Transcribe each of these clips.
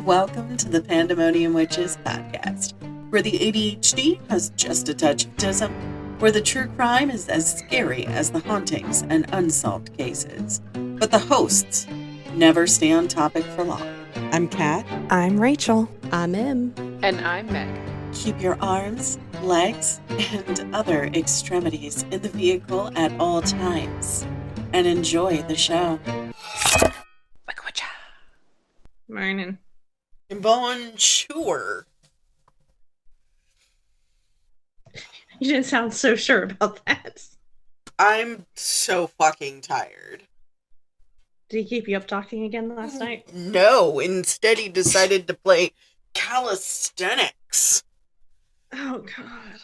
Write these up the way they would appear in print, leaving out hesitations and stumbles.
Welcome to the Pandemonium Witches podcast, where the ADHD has just a touch of autism, where the true crime is as scary as the hauntings and unsolved cases. But the hosts never stay on topic for long. I'm Kat. I'm Rachel. I'm Em. And I'm Meg. Keep your arms, legs, and other extremities in the vehicle at all times, and enjoy the show. Morning. Bonjour. You didn't sound so sure about that. I'm so fucking tired. Did he keep you up talking again last night? No, instead he decided to play calisthenics. Oh, God.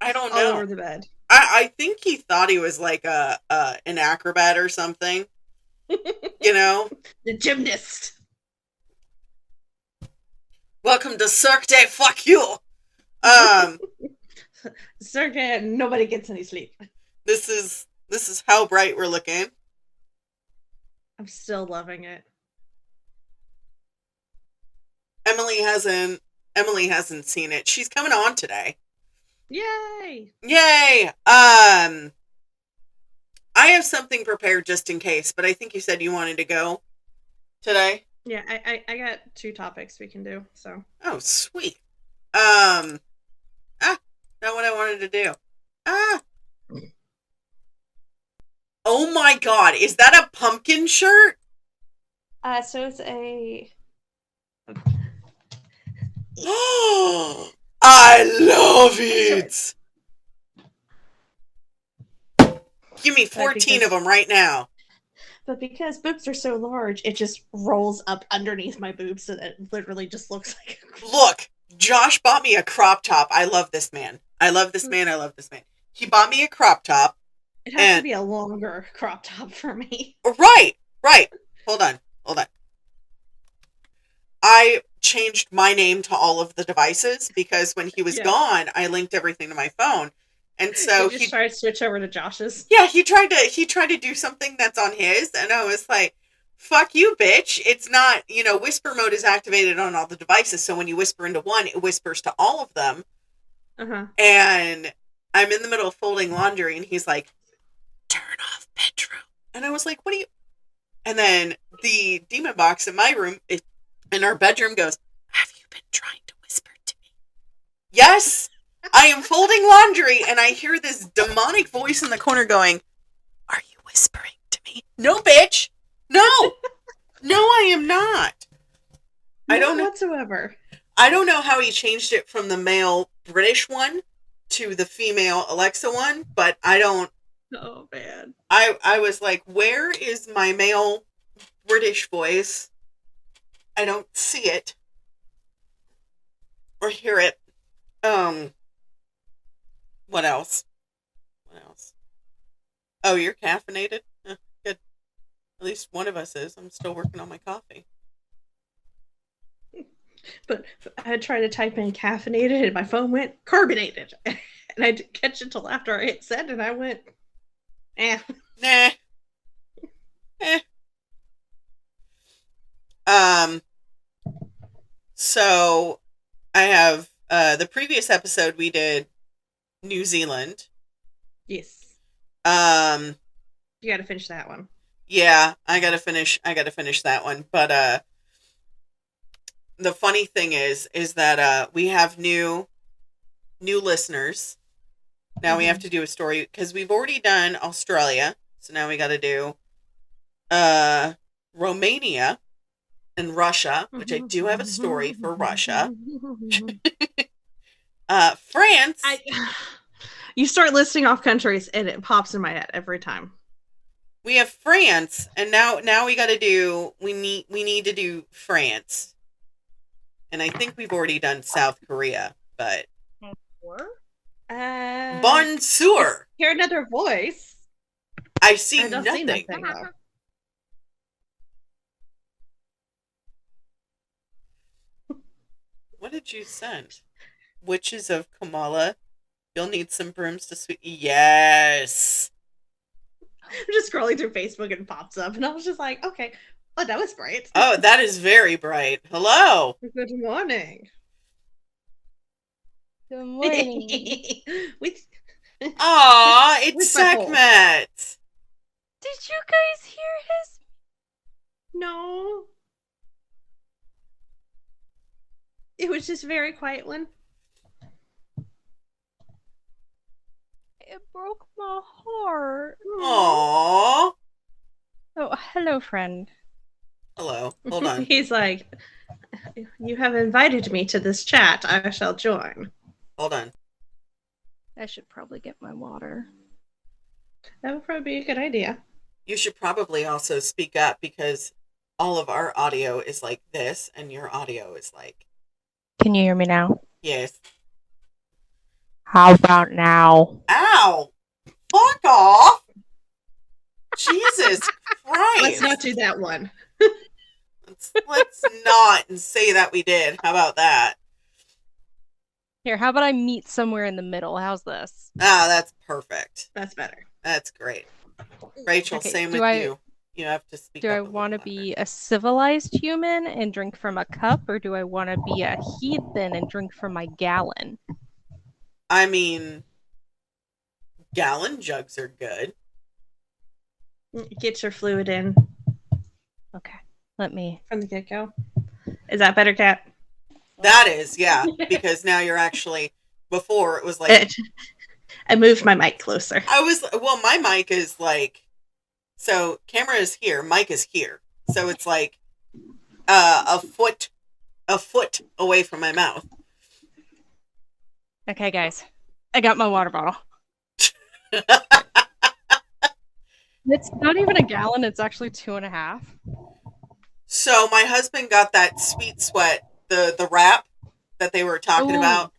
I don't All know. over the bed. I think he thought he was like an acrobat or something. You know? The gymnast. Welcome to Cirque de Fuck You. Circa, nobody gets any sleep. This is how bright we're looking. I'm still loving it. Emily hasn't seen it. She's coming on today. Yay! Yay! I have something prepared just in case, but I think you said you wanted to go today. Yeah, I got 2 topics we can do, so. Oh, sweet. Not what I wanted to do. Oh my God, is that a pumpkin shirt? So it's a... I love it! Give me 14 of them right now. But because boobs are so large, it just rolls up underneath my boobs so that it literally just looks like... Look, Josh bought me a crop top. I love this man. I love this man. He bought me a crop top. It has to be a longer crop top for me. Right. Hold on. I changed my name to all of the devices because when he was gone, I linked everything to my phone. And so he tried to switch over to Josh's. Yeah, he tried to do something that's on his, and I was like, fuck you, bitch. It's not, whisper mode is activated on all the devices, so when you whisper into one, it whispers to all of them. Uh-huh. And I'm in the middle of folding laundry, and he's like, turn off bedroom. And I was like, what are you? And then the demon box in my room, in our bedroom goes, have you been trying to whisper to me? Yes! I am folding laundry, and I hear this demonic voice in the corner going, are you whispering to me? No, bitch! No! No, I am not. I don't know whatsoever. I don't know how he changed it from the male British one to the female Alexa one, but I don't... Oh, man. I was like, where is my male British voice? I don't see it. Or hear it. What else? Oh, you're caffeinated? Good. At least one of us is. I'm still working on my coffee. But I had tried to type in caffeinated and my phone went carbonated. And I didn't catch it until after I hit send and I went, Nah. So I have the previous episode we did New Zealand. Yes. You gotta finish that one. Yeah, I gotta finish that one. But the funny thing is that we have new listeners. Now we have to do a story because we've already done Australia. So now we gotta do Romania and Russia, which I do have a story for Russia. France. You start listing off countries and it pops in my head every time. We have France, and now we got to do. We need to do France, and I think we've already done South Korea, but Bonjour. Hear another voice. I see nothing. See nothing though. What did you send? Witches of Kamala. You'll need some brooms to sweep. Yes. I'm just scrolling through Facebook and it pops up, and I was just like, okay, Oh, that was bright. Oh, that is very bright. Hello. Good morning. Good morning. with Aw, it's with my pole. Sekhmet. Did you guys hear his? No. It was just a very quiet one. It broke my heart. Aw. Oh, hello, friend. Hello. Hold on. He's like, you have invited me to this chat. I shall join. Hold on. I should probably get my water. That would probably be a good idea. You should probably also speak up because all of our audio is like this and your audio is like, Can you hear me now? yes. How about now? Ow. Fuck off. Jesus Christ. Let's not do that one. Let's not say that we did. How about that? Here, how about I meet somewhere in the middle? How's this? Ah, that's perfect. That's better. That's great. Rachel, Okay, same do with I- you. You have to speak Do up I a little want to louder. be a civilized human and drink from a cup, or do I want to be a heathen and drink from my gallon? I mean, gallon jugs are good. Get your fluid in Okay, let me. from the get-go. Is that better, Kat? That is, yeah, because now you're actually, before it was like, I moved my mic closer. well, my mic is like, so camera is here, mic is here. So it's like a foot away from my mouth. Okay, guys, I got my water bottle. It's not even a gallon, it's actually 2.5. So my husband got that Sweet Sweat, the wrap that they were talking Ooh. about.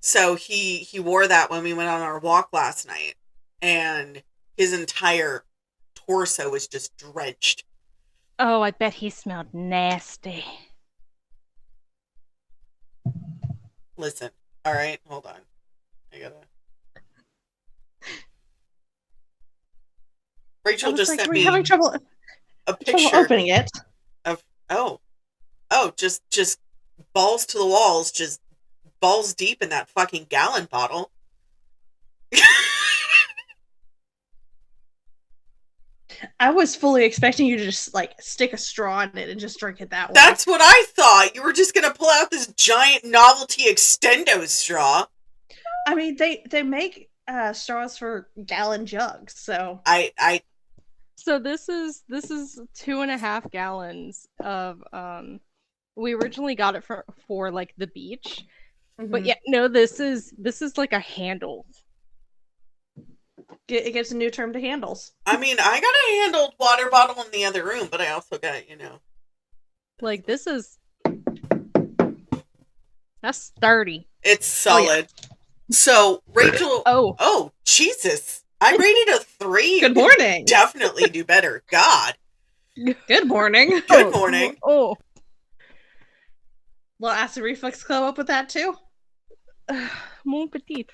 So he wore that when we went on our walk last night, and his entire torso was just drenched. Oh, I bet he smelled nasty. Listen, all right, hold on. I gotta. Rachel just sent we're me having trouble a picture opening it. of just balls to the walls, just balls deep in that fucking gallon bottle. I was fully expecting you to just like stick a straw in it and just drink it that way. That's what I thought. You were just gonna pull out this giant novelty extendo straw. I mean, they make straws for gallon jugs, so I So this is 2.5 gallons of we originally got it for like the beach. But yeah, no, this is like a handle. It gets a new term to handles. I mean, I got a handled water bottle in the other room, but I also got, Like this is that's sturdy. it's solid. So Rachel, oh Jesus, I rated a 3. Good morning. Definitely do better. God. Good morning. Good morning. Oh, Will acid reflux come up with that too? mon petit.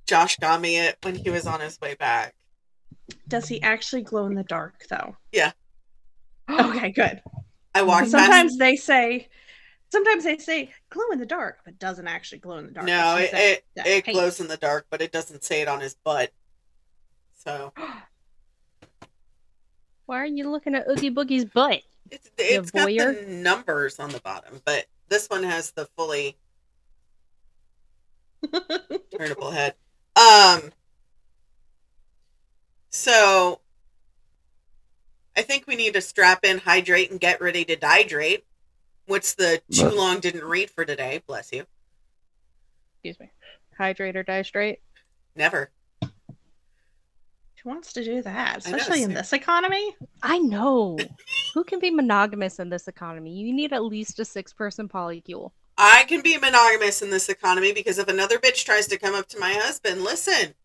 Josh got me it when he was on his way back. Does he actually glow in the dark though? Yeah. Okay, good. I walked Sometimes they say glow in the dark, but doesn't actually glow in the dark. No, It's just it that paint. glows in the dark, but it doesn't say it on his butt. So Why are you looking at Oogie Boogie's butt? it's got voyeur? the numbers on the bottom, but this one has the fully turnable head. So I think we need to strap in, hydrate, and get ready to dihydrate. What's the too long didn't read for today? Bless you. Excuse me. Hydrate or die straight? Never. Who wants to do that, I know, especially in Sam. this economy? I know. Who can be monogamous in this economy? You need at least a 6-person polycule. I can be monogamous in this economy because if another bitch tries to come up to my husband, listen.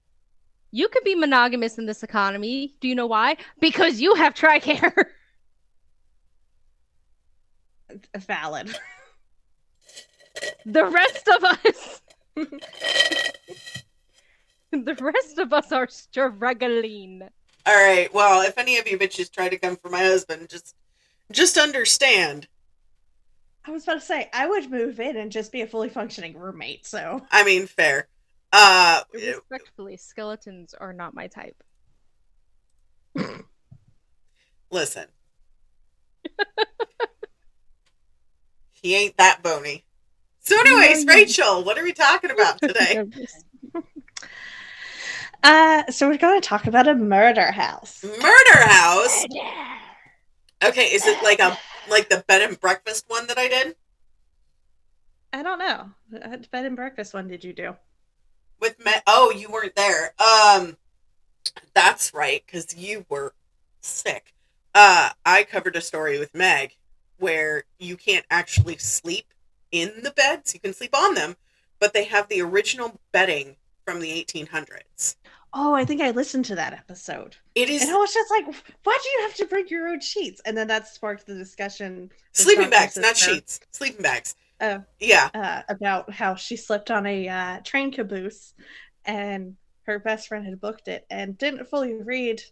You could be monogamous in this economy. Do you know why? Because you have TRICARE. Valid. The rest of us. The rest of us are struggling. All right. Well, if any of you bitches try to come for my husband, just understand. I was about to say, I would move in and just be a fully functioning roommate, so. I mean, fair. Respectfully, skeletons are not my type. Listen. He ain't that bony. So anyways, Rachel, what are we talking about today? So we're going to talk about a murder house. Murder house? Okay, is it like the bed and breakfast one that I did? I don't know. What bed and breakfast one did you do? Oh, you weren't there. That's right, because you were sick. I covered a story with Meg where you can't actually sleep in the beds. You can sleep on them, but they have the original bedding from the 1800s. Oh, I think I listened to that episode. It is, and I was just like, why do you have to bring your own sheets? And then that sparked the discussion. Sleeping bags, not sheets. Sleeping bags. Yeah. About how she slept on a train caboose and her best friend had booked it and didn't fully read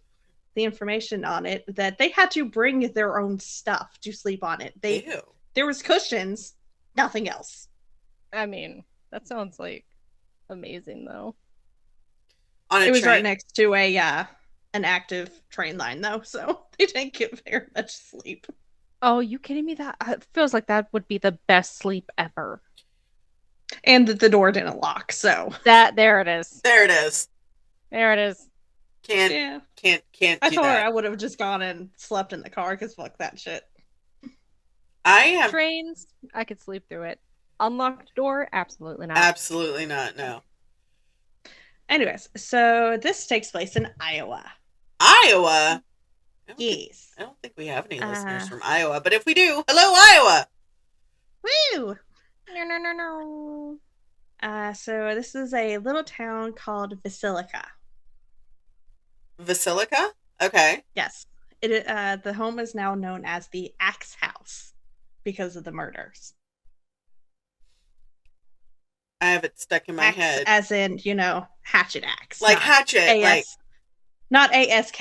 the information on it, that they had to bring their own stuff to sleep on it. Ew. There was cushions, nothing else. I mean, that sounds like amazing, though. It was right next to an active train line, though, so they didn't get very much sleep. Oh, you kidding me? That it feels like that would be the best sleep ever. And that the door didn't lock, so there it is. There it is. There it is. Can't. I told her I would have just gone and slept in the car because fuck that shit. Trains, I could sleep through it. Unlocked door, absolutely not. Absolutely not. No. Anyways, so this takes place in Iowa. Iowa? Yes. I don't think we have any listeners from Iowa, but if we do, hello, Iowa! Woo! No. So this is a little town called Villisca. Villisca? Okay. Yes. The home is now known as the Axe House because of the murders. I have it stuck in my head. As in, hatchet axe. Like hatchet. Not ASK.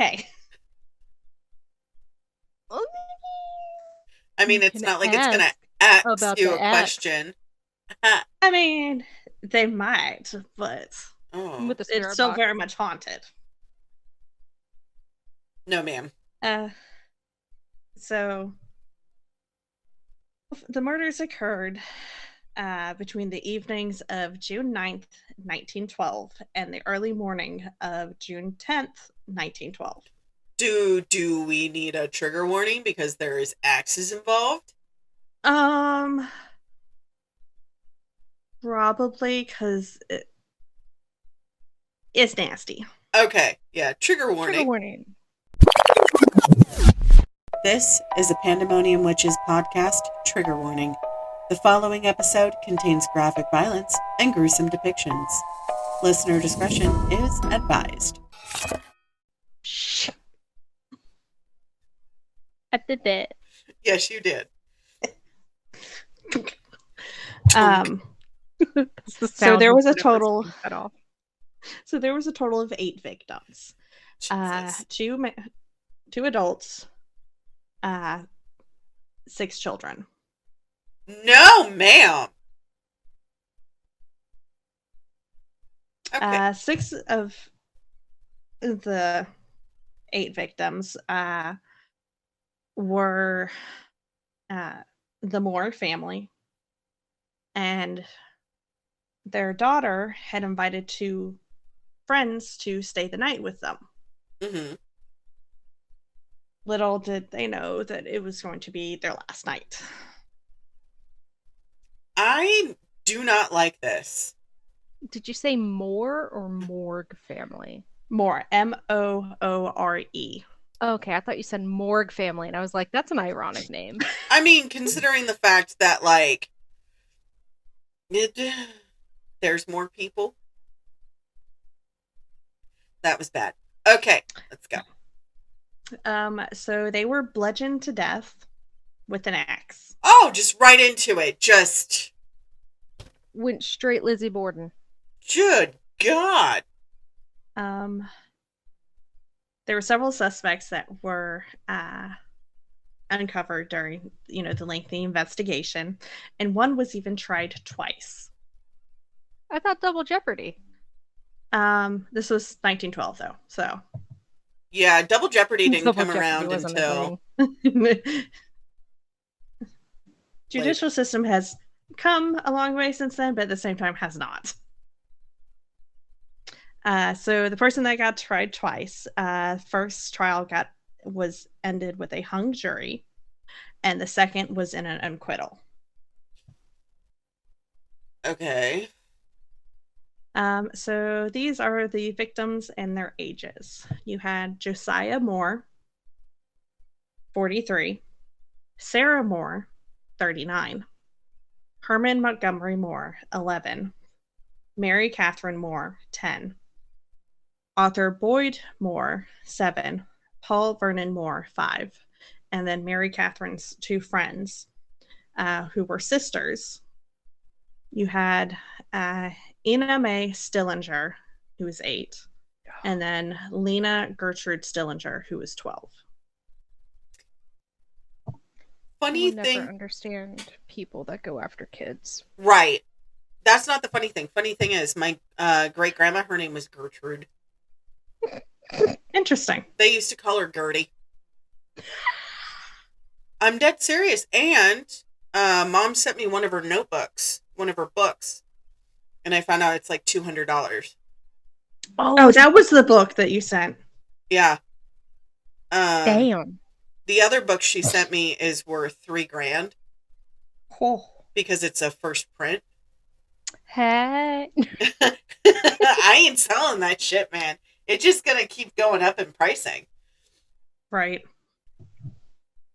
I mean, it's not like it's going to ask you a question. I mean, they might, but it's still very much haunted. No, ma'am. So, the murders occurred between the evenings of June 9th, 1912, and the early morning of June 10th, 1912. Do we need a trigger warning because there is axes involved? Probably because it's nasty. Okay, yeah, trigger warning. Trigger warning. This is a Pandemonium Witches podcast trigger warning. The following episode contains graphic violence and gruesome depictions. Listener discretion is advised. Shh. I did it. Yes, you did. So there was a total. So there was a total of 8 victims. Two adults, 6 children. No, ma'am. Okay. 6 of the 8 victims were the Moore family, and their daughter had invited 2 friends to stay the night with them. Mm-hmm. Little did they know that it was going to be their last night. I do not like this. Did you say Moore or Morgue family? Moore, Moore. Okay, I thought you said Morgue family, and I was like, that's an ironic name. I mean, considering the fact that, like, there's more people. That was bad. Okay, let's go. So they were bludgeoned to death with an axe. Oh, just right into it. Just went straight Lizzie Borden. Good God. There were several suspects that were uncovered during, the lengthy investigation, and one was even tried twice. I thought double jeopardy. This was 1912, though, so. Yeah, double jeopardy didn't Double come jeopardy around wasn't until Judicial later. system has come a long way since then, but at the same time has not. So the person that got tried twice, first trial was ended with a hung jury, and the second was in an acquittal. Okay. So these are the victims and their ages. You had Josiah Moore, 43, Sarah Moore, 39, Herman Montgomery Moore, 11, Mary Catherine Moore, 10, Arthur Boyd Moore, 7, Paul Vernon Moore, 5, and then Mary Catherine's two friends, who were sisters. You had Ina Mae Stillinger, who was 8, and then Lena Gertrude Stillinger, who was 12. I Funny would never thing. understand people that go after kids. Right. That's not the funny thing. Funny thing is, my great grandma, her name was Gertrude. Interesting. They used to call her Gertie. I'm dead serious. And Mom sent me one of her notebooks, one of her books, and I found out it's like $200. Oh, that was the book that you sent. Yeah. Damn. The other book she sent me is worth $3,000 Oh. because it's a first print. Hey. I ain't selling that shit, man. It's just gonna keep going up in pricing. Right.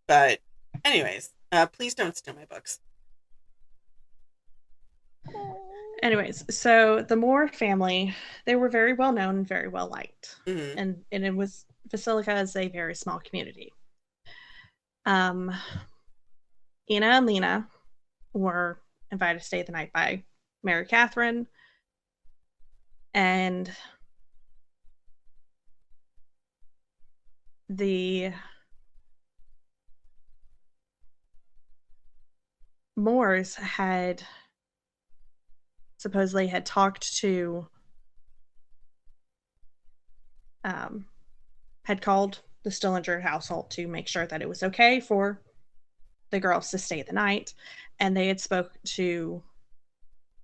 But anyways, please don't steal my books. Anyways, so the Moore family, they were very well known and very well liked. Mm-hmm. And it was, Villisca is a very small community. Ina and Lena were invited to stay the night by Mary Catherine, and the Moores had supposedly had talked to, had called the Stillinger household to make sure that it was okay for the girls to stay the night, and they had spoke to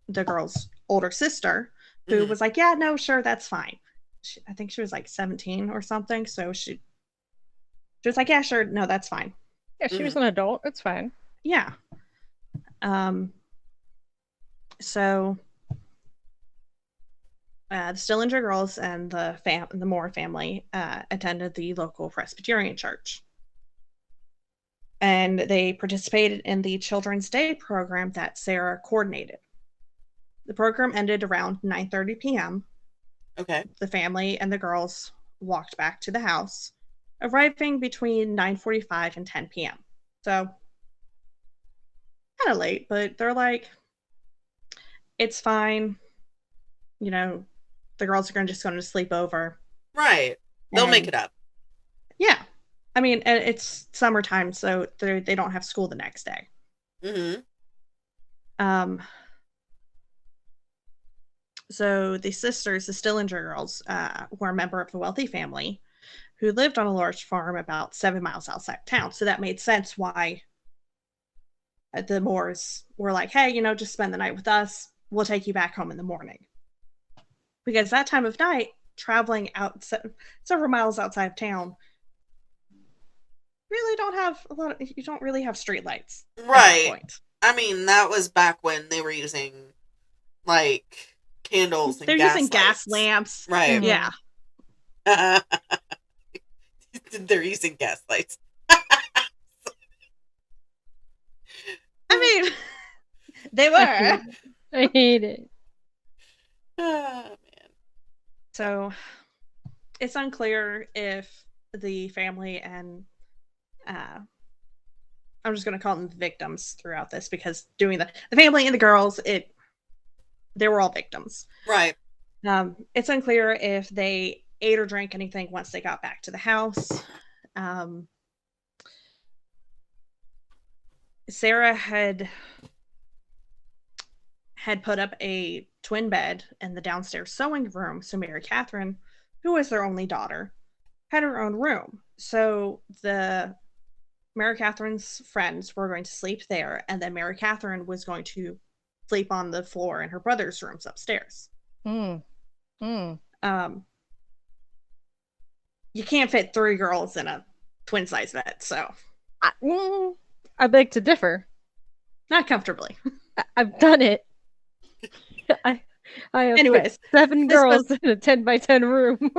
the girl's older sister, who was like, yeah, no, sure, that's fine. I think she was like 17 or something, so she was like, yeah, sure, no, that's fine. Yeah, she was an adult. It's fine. Yeah. So the Stillinger girls and the Moore family attended the local Presbyterian church, and they participated in the Children's Day program that Sarah coordinated. The program ended around 9:30 p.m. Okay. The family and the girls walked back to the house, arriving between 9:45 and 10 p.m. So kind of late, but they're like, it's fine. The girls are just going to sleep over. Right. They'll make it up. Yeah. I mean, it's summertime, so they don't have school the next day. Mm-hmm. So the sisters, the Stillinger girls, were a member of a wealthy family who lived on a large farm about 7 miles outside town. So that made sense why the Moores were like, hey, just spend the night with us. We'll take you back home in the morning. Because that time of night, traveling out several miles outside of town, really don't have you don't really have streetlights. Right. I mean, that was back when they were using, like, candles and they're gas using lights. Gas lamps. Right. Yeah. They're using gas lights. I mean, they were. I hate it. Oh, man. So it's unclear if the family and I'm just going to call them victims throughout this, because doing the family and the girls, they were all victims. Right. It's unclear if they ate or drank anything once they got back to the house. Sarah had put up a twin bed in the downstairs sewing room, so Mary Catherine, who was their only daughter, had her own room. So the Mary Catherine's friends were going to sleep there, and then Mary Catherine was going to sleep on the floor in her brother's rooms upstairs. Mm. You can't fit 3 girls in a twin size bed, so I beg to differ. not comfortably. I've done it. I have Anyways, 7 girls in a 10 by 10 room.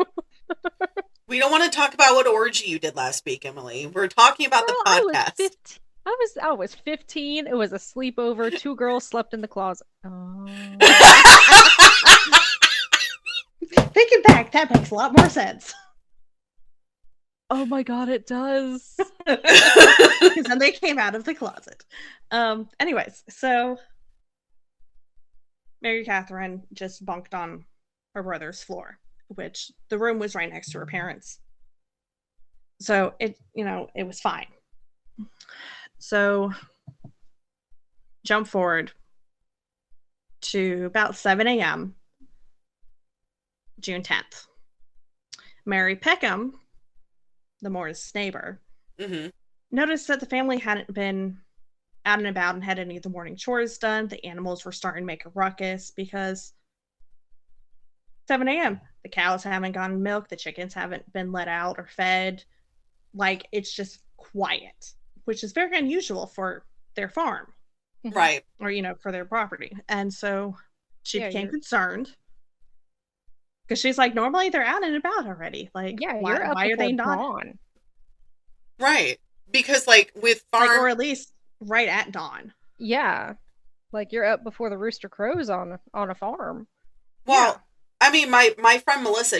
We don't want to talk about what orgy you did last week, Emily. We're talking about the podcast. I was 15. It was a sleepover. 2 girls slept in the closet. Oh. Thinking back, that makes a lot more sense. Oh my god, it does. Because then they came out of the closet. Anyways, so Mary Catherine just bunked on her brother's floor, which the room was right next to her parents. So it was fine. So jump forward to about 7 a.m., June 10th. Mary Peckham, the Moore's neighbor, noticed that the family hadn't been out and about and had any of the morning chores done. The animals were starting to make a ruckus because 7 a.m. The cows haven't gotten milk. The chickens haven't been let out or fed. Like, it's just quiet, which is very unusual for their farm. Right. Or, for their property. And so she became concerned. Because she's like, normally they're out and about already. Like, why are they not? Dawn. Right. Because, like, with farm... or at least right at dawn. Yeah. Like, you're up before the rooster crows on a farm. Well, I mean, my friend Melissa,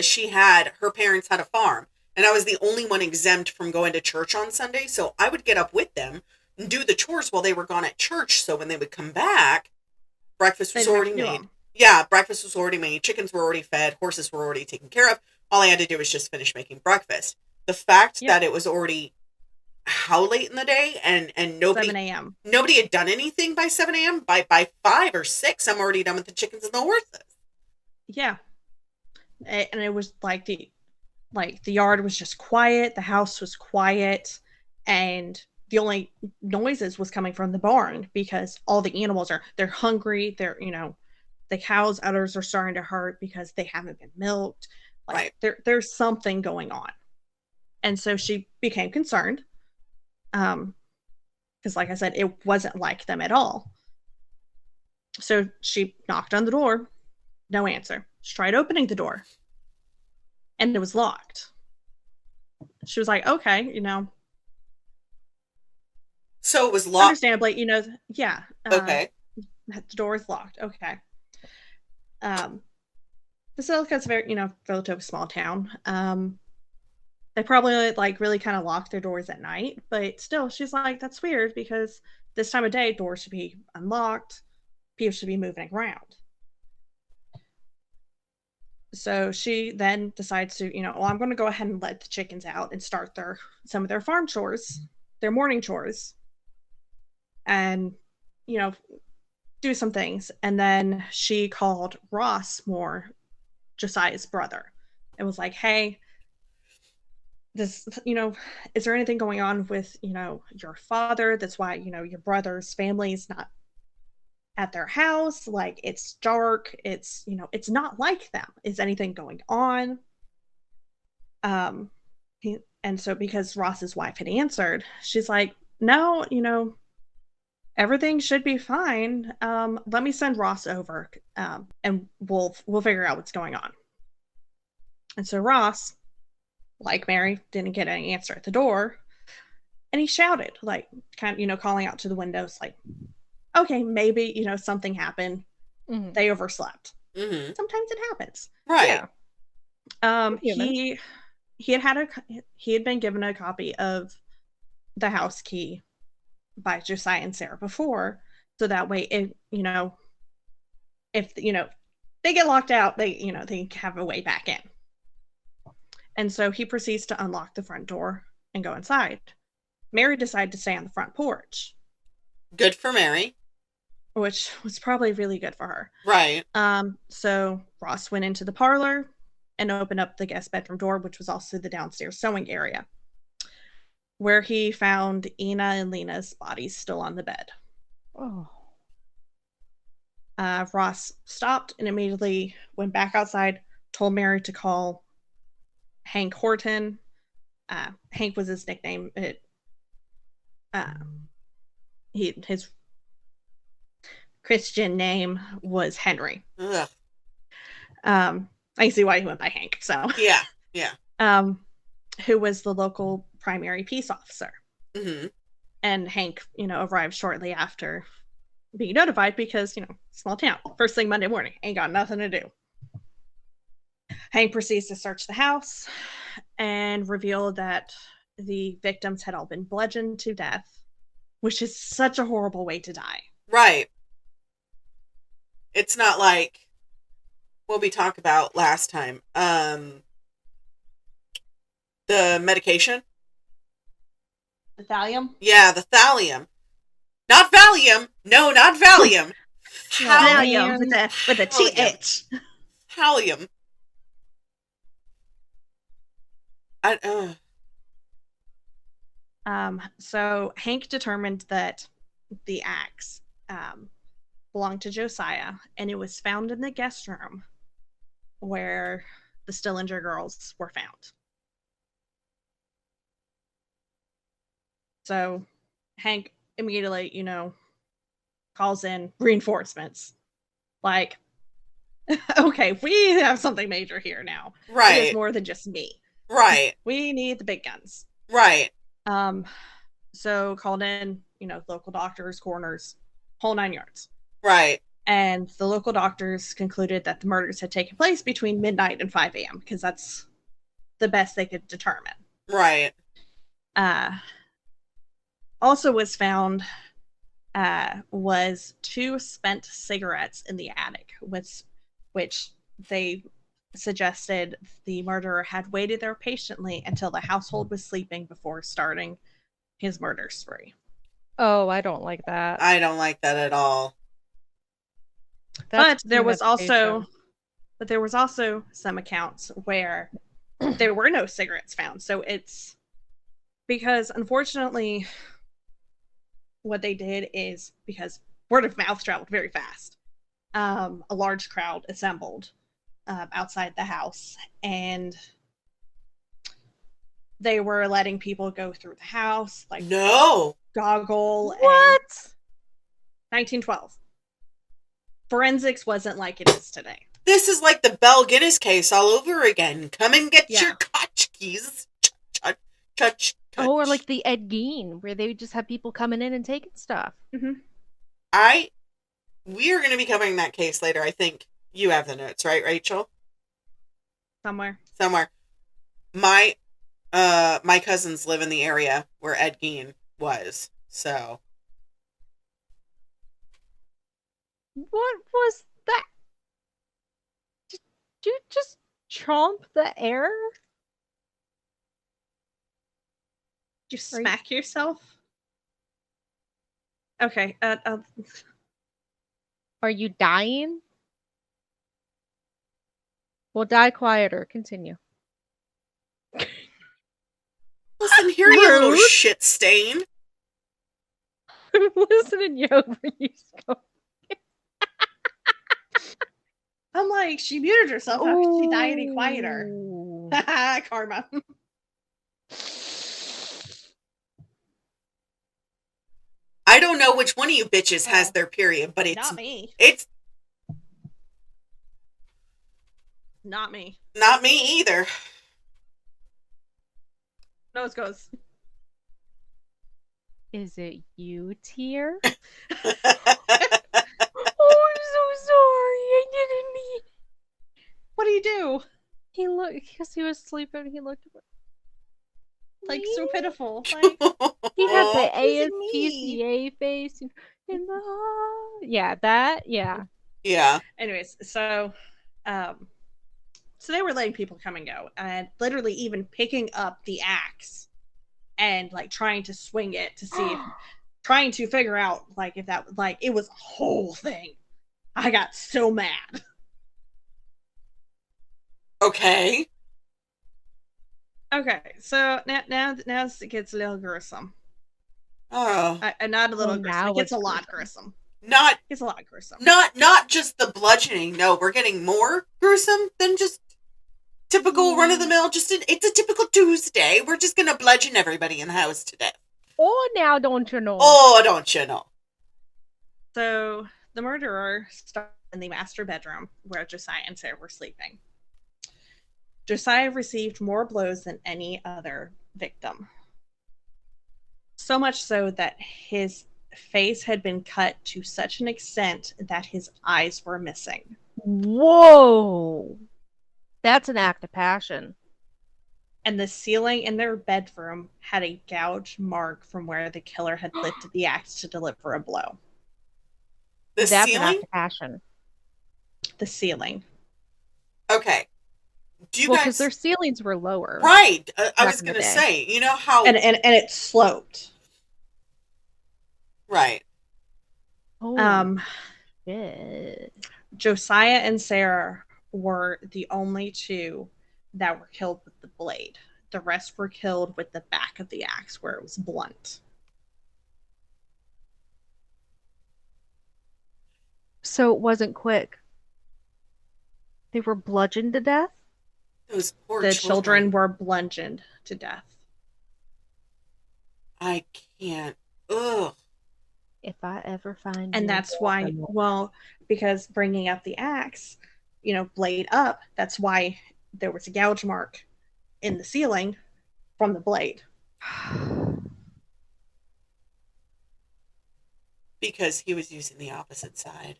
her parents had a farm. And I was the only one exempt from going to church on Sunday. So I would get up with them and do the chores while they were gone at church. So when they would come back, breakfast was already made. Yeah, breakfast was already made. Chickens were already fed. Horses were already taken care of. All I had to do was just finish making breakfast. The fact that it was already how late in the day and nobody 7 a.m. Nobody had done anything by 7 a.m. By 5 or 6, I'm already done with the chickens and the horses. Yeah. And it was like the yard was just quiet. The house was quiet. And the only noises was coming from the barn because all the animals they're hungry. They're, the cows' udders are starting to hurt because they haven't been milked. Like, there's something going on. And so she became concerned. Because like I said, it wasn't like them at all. So she knocked on the door. No answer. She tried opening the door. And it was locked. She was like, okay, So it was locked. Understandably, yeah. Okay. The door is locked. Okay. Basilica's a very, relatively small town. They probably really kind of lock their doors at night, but still, she's like, that's weird because this time of day, doors should be unlocked. People should be moving around. So she then decides to, I'm going to go ahead and let the chickens out and start some of their farm chores, their morning chores, and, do some things. And then she called Ross Moore, Josiah's brother, and was like, hey, this, is there anything going on with, your father? That's why, your brother's family is not at their house. Like, it's dark. It's, it's not like them. Is anything going on? And so because Ross's wife had answered, she's like, no, everything should be fine. Let me send Ross over, and we'll figure out what's going on. And so Ross, like Mary, didn't get any answer at the door, and he shouted, like, kind of, calling out to the windows, like, okay, maybe, something happened. Mm-hmm. They overslept. Mm-hmm. Sometimes it happens. Right. Yeah. He had been given a copy of the house key by Josiah and Sarah before, so that way, if they get locked out, they they have a way back in. And so he proceeds to unlock the front door and go inside. Mary decided to stay on the front porch. Good for Mary. Which was probably really good for her. Right. So Ross went into the parlor and opened up the guest bedroom door, which was also the downstairs sewing area, where he found Ina and Lena's bodies still on the bed. Oh. Ross stopped and immediately went back outside, told Mary to call Hank Horton. Hank was his nickname. His Christian name was Henry. Ugh. I see why he went by Hank. So yeah. Who was the local primary peace officer. Mm-hmm. And Hank, arrived shortly after being notified because, small town, first thing Monday morning, ain't got nothing to do. Hank proceeds to search the house and revealed that the victims had all been bludgeoned to death, which is such a horrible way to die. Right. It's not like what we talked about last time. The medication. The thallium? Yeah, the thallium. Not Valium. No, not Valium. Thallium with a TH. Thallium. So Hank determined that the axe belonged to Josiah, and it was found in the guest room where the Stillinger girls were found. So Hank immediately, calls in reinforcements. Like, okay, we have something major here now. Right. It is more than just me. Right. We need the big guns. Right. So called in, local doctors, coroners, whole 9 yards. Right. And the local doctors concluded that the murders had taken place between midnight and 5 a.m. because that's the best they could determine. Right. Also was found was 2 spent cigarettes in the attic, which they suggested the murderer had waited there patiently until the household was sleeping before starting his murder spree. Oh, I don't like that. I don't like that at all. But there was also some accounts where there were no cigarettes found. So it's because, unfortunately, what they did is, because word of mouth traveled very fast, a large crowd assembled outside the house, and they were letting people go through the house, like goggle. What? 1912. Forensics wasn't like it is today. This is like the Belle Guinness case all over again. Come and get your tchotchkes. Touch. Oh, or like the Ed Gein, where they would just have people coming in and taking stuff. Mm-hmm. We are going to be covering that case later. I think you have the notes, right, Rachel? Somewhere. My cousins live in the area where Ed Gein was, so. What was that? Did you just chomp the air? Did you smack yourself? Okay. Are you dying? Well, die quieter. Continue. Listen here, you little shit stain. I'm listening, yo, where you go. I'm like, she muted herself. How could she die any quieter? Karma. I don't know which one of you bitches has their period, but it's not me. It's not me. Not me either. Nose goes. Is it you, Tear? Oh, I'm so sorry. I didn't mean. What do you do? He looked, because he was sleeping. He looked like so pitiful. Like he had the ASPCA face. In the yeah, that yeah. Yeah. Anyways, so So they were letting people come and go, and literally even picking up the axe and like trying to swing it to see if, trying to figure out like if that, like, it was a whole thing. I got so mad. Okay. Okay, so now it gets a little gruesome. Oh. Not a little gruesome. now It gets it's a lot gruesome. Not It's a lot gruesome. not just the bludgeoning. No, we're getting more gruesome than just typical run of the mill. It's a typical Tuesday. We're just gonna bludgeon everybody in the house to death. Oh, now don't you know? Oh, don't you know? So the murderer started in the master bedroom where Josiah and Sarah were sleeping. Josiah received more blows than any other victim. So much so that his face had been cut to such an extent that his eyes were missing. Whoa! That's an act of passion. And the ceiling in their bedroom had a gouged mark from where the killer had lifted the axe to deliver a blow. The That's ceiling? an act of passion. The ceiling. Okay. Do you Well, guys? because their ceilings were lower. Right. I was in the gonna day. say. You know how? And it sloped. Right. Oh, shit. Josiah and Sarah were the only two that were killed with the blade. The rest were killed with the back of the axe where it was blunt. So it wasn't quick. They were bludgeoned to death? Those poor The children were bludgeoned to death. I can't. Ugh. If I ever find And that's why, well, because bringing up the axe, blade up, that's why there was a gouge mark in the ceiling from the blade. Because he was using the opposite side.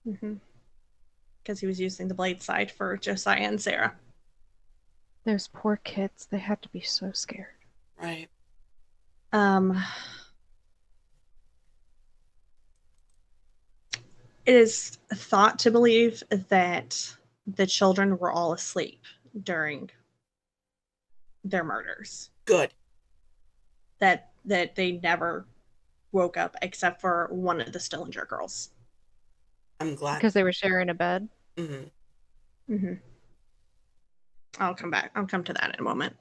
Because he was using the blade side for Josiah and Sarah. Those poor kids, they had to be so scared. Right. It is thought to believe that the children were all asleep during their murders. Good. That they never woke up except for one of the Stillinger girls. I'm glad. Because they were sharing a bed? I'll come back. I'll come to that in a moment.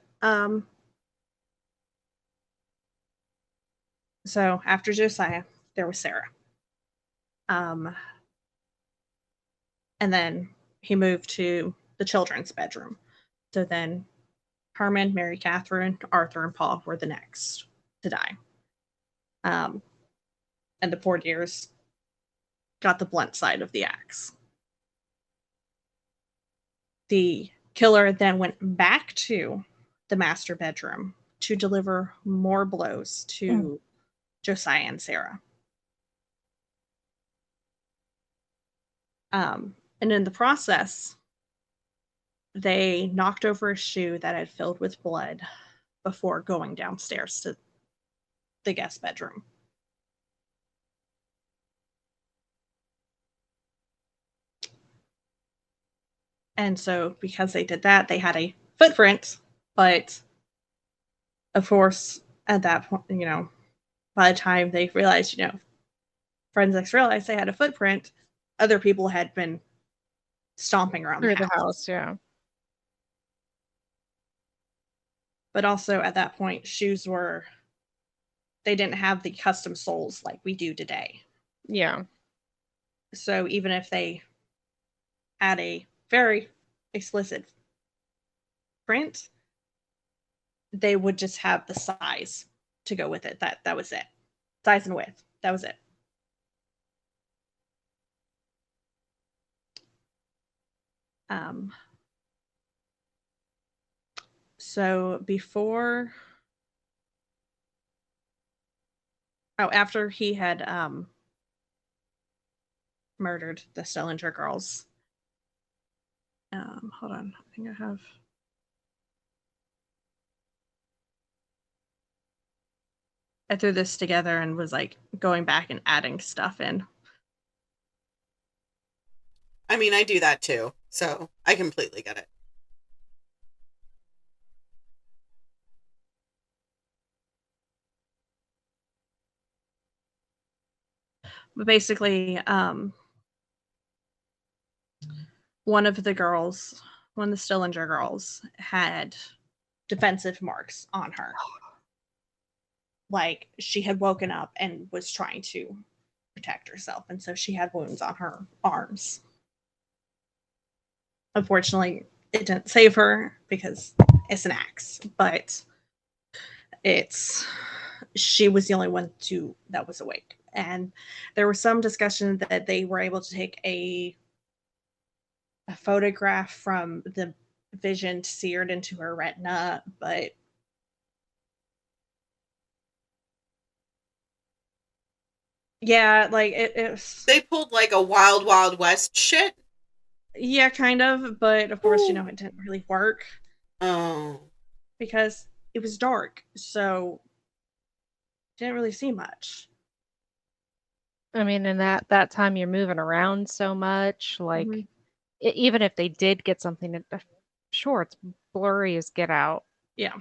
So after Josiah, there was Sarah. And then he moved to the children's bedroom. So then Herman, Mary Catherine, Arthur, and Paul were the next to die. And the poor dears got the blunt side of the axe. The killer then went back to the master bedroom to deliver more blows to Josiah and Sarah. And in the process, they knocked over a shoe that had filled with blood before going downstairs to the guest bedroom. And so because they did that, they had a footprint, but of course, at that point, by the time they realized, forensics realized they had a footprint, other people had been stomping around Through the house. Yeah. But also at that point, shoes they didn't have the custom soles like we do today. Yeah. So even if they had a very explicit print, they would just have the size to go with it. That was it. Size and width. That was it. So after he had murdered the Stillinger girls. Hold on. I think I threw this together and was like going back and adding stuff in. I mean, I do that too. So I completely get it. But basically, one of the girls, one of the Stillinger girls, had defensive marks on her. Like she had woken up and was trying to protect herself, and so she had wounds on her arms. Unfortunately, it didn't save her because it's an axe, but she was the only one that was awake. And there was some discussion that they were able to take a photograph from the vision seared into her retina, but yeah, like it's They pulled like a Wild Wild West shit. yeah, kind of, but of course, it didn't really work. Oh. Because it was dark, so didn't really see much. I mean, in that time you're moving around so much, like even if they did get something, sure, it's blurry as get out. Yeah.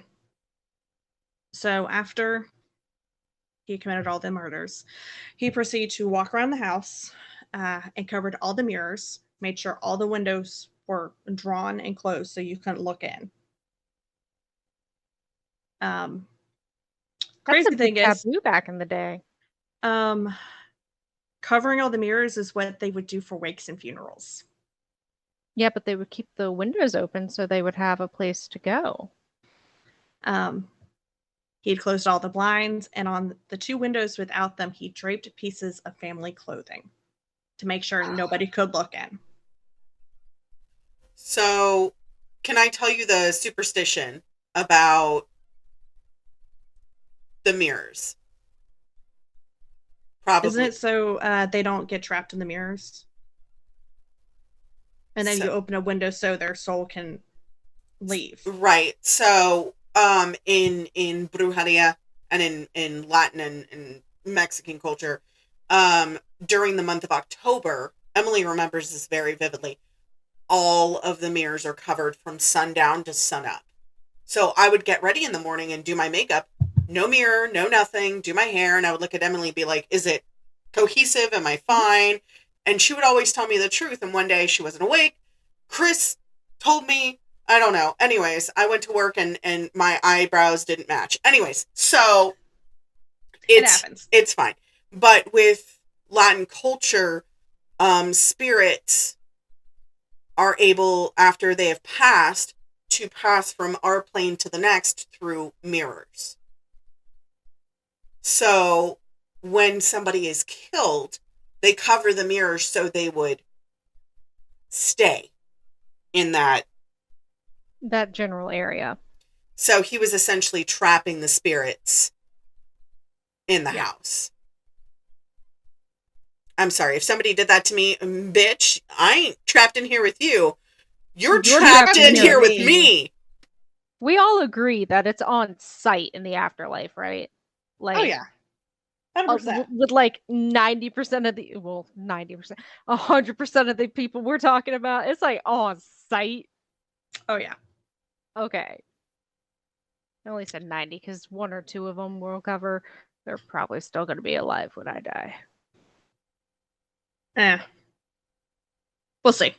So after he committed all the murders, he proceeded to walk around the house and covered all the mirrors, made sure all the windows were drawn and closed so you couldn't look in. Crazy thing is, taboo back in the day. Covering all the mirrors is what they would do for wakes and funerals. Yeah, but they would keep the windows open so they would have a place to go. He had closed all the blinds, and on the two windows without them, he draped pieces of family clothing to make sure nobody could look in. So, can I tell you the superstition about the mirrors? Probably. Isn't it so they don't get trapped in the mirrors? And then you open a window so their soul can leave. Right. So, in Brujeria and in Latin and Mexican culture, during the month of October, Emily remembers this very vividly. All of the mirrors are covered from sundown to sunup. So I would get ready in the morning and do my makeup. No mirror, no nothing, do my hair. And I would look at Emily and be like, is it cohesive? Am I fine? And she would always tell me the truth. And one day she wasn't awake. Chris told me, I don't know. Anyways, I went to work and my eyebrows didn't match. Anyways, so it happens. It's fine. But with Latin culture, spirits are able, after they have passed, to pass from our plane to the next through mirrors. So when somebody is killed, they cover the mirrors so they would stay in that general area. So he was essentially trapping the spirits in the house. I'm sorry, if somebody did that to me, bitch, I ain't trapped in here with you. You're trapped in here with me. We all agree that it's on site in the afterlife, right? Like, oh yeah, 100%. With like 90% of the 90%, 100% of the people we're talking about, it's like on site. Oh yeah. Okay. I only said 90 because one or two of them will cover. They're probably still going to be alive when I die. We'll see.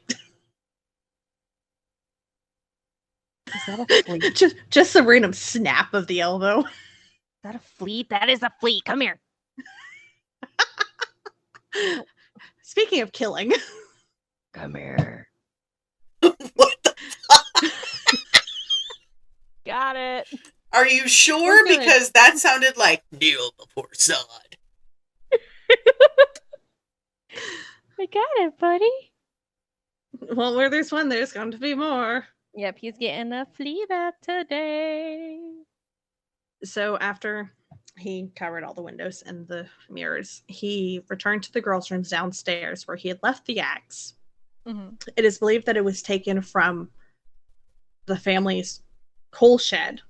Is that a flea? just a random snap of the elbow. Is that a flea? That is a flea. Come here. Speaking of killing. Come here. What the fuck? Got it. Are you sure? Because that sounded like kneel before sod. I got it, buddy. Well, where there's one, there's going to be more. Yep, he's getting a flea bath today. So after he covered all the windows and the mirrors, he returned to the girls' rooms downstairs where he had left the axe. Mm-hmm. It is believed that it was taken from the family's coal shed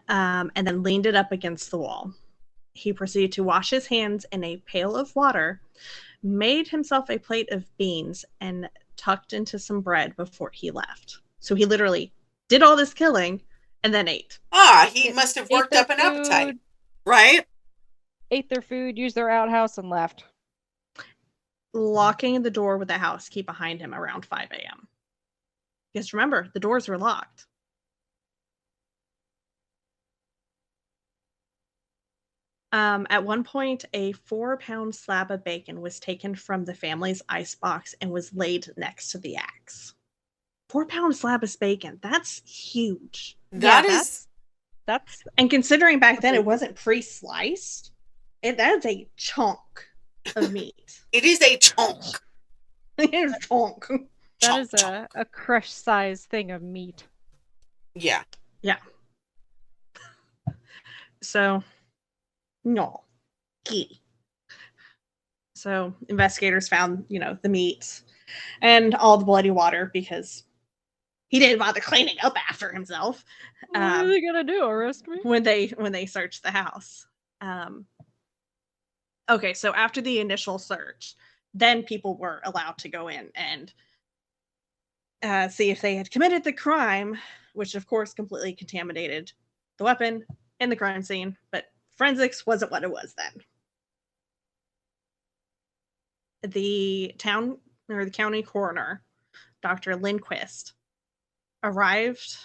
and then leaned it up against the wall. He proceeded to wash his hands in a pail of water made himself a plate of beans, and tucked into some bread before he left. So he literally did all this killing and then ate. He must have worked their up an appetite, food, right? ate their food, used their outhouse, and left. Locking the door with the house key behind him around 5 a.m. Because remember, the doors were locked. At one point, a 4-pound slab of bacon was taken from the family's icebox and was laid next to the axe. 4-pound slab of bacon. That's huge. That's And considering back then it wasn't pre-sliced, that is a chunk of meat. It is a chunk. It is a chunk. That is a crush size thing of meat. Yeah. Yeah. So, no. Key. So investigators found, the meat and all the bloody water because he didn't bother cleaning up after himself. What are they gonna do? Arrest me? When they searched the house. Okay, so after the initial search, then people were allowed to go in and see if they had committed the crime, which of course completely contaminated the weapon and the crime scene, but forensics wasn't what it was then. The county coroner, Dr. Lindquist, arrived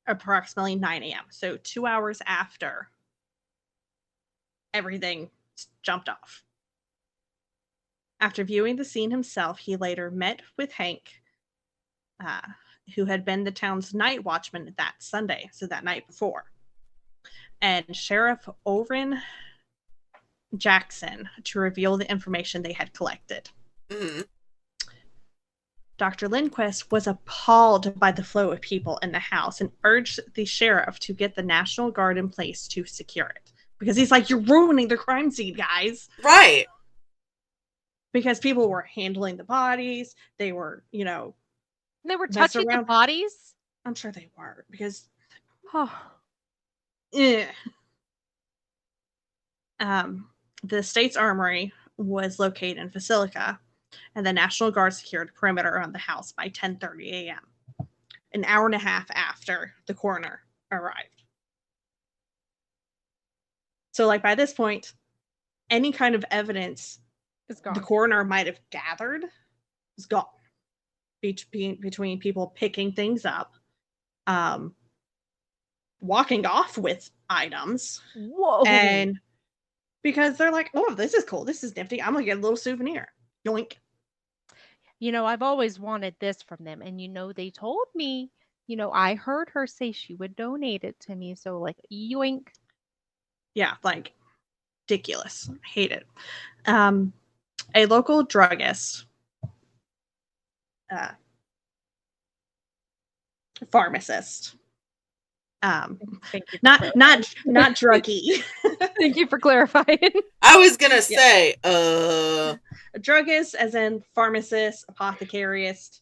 approximately 9 a.m., so 2 hours after everything jumped off. After viewing the scene himself, he later met with Hank, who had been the town's night watchman that Sunday, so that night before, and Sheriff Orrin Jackson to reveal the information they had collected. Mm-hmm. Dr. Lindquist was appalled by the flow of people in the house and urged the sheriff to get the National Guard in place to secure it. Because he's like, you're ruining the crime scene, guys. Right. Because people were handling the bodies. They were, They were touching the bodies? I'm sure they were. Because... the state's armory was located in Villisca, and the National Guard secured a perimeter around the house by 10:30 a.m., an hour and a half after the coroner arrived. So, by this point, any kind of evidence the coroner might have gathered is gone. Between people picking things up, walking off with items. Whoa. And because they're like, oh, this is cool. This is nifty. I'm going to get a little souvenir. Yoink. I've always wanted this from them. And, they told me, I heard her say she would donate it to me. So, yoink. Yeah, ridiculous. I hate it. A local druggist, pharmacist, not druggie. Thank you for clarifying. I was gonna say, a druggist, as in pharmacist, apothecarist.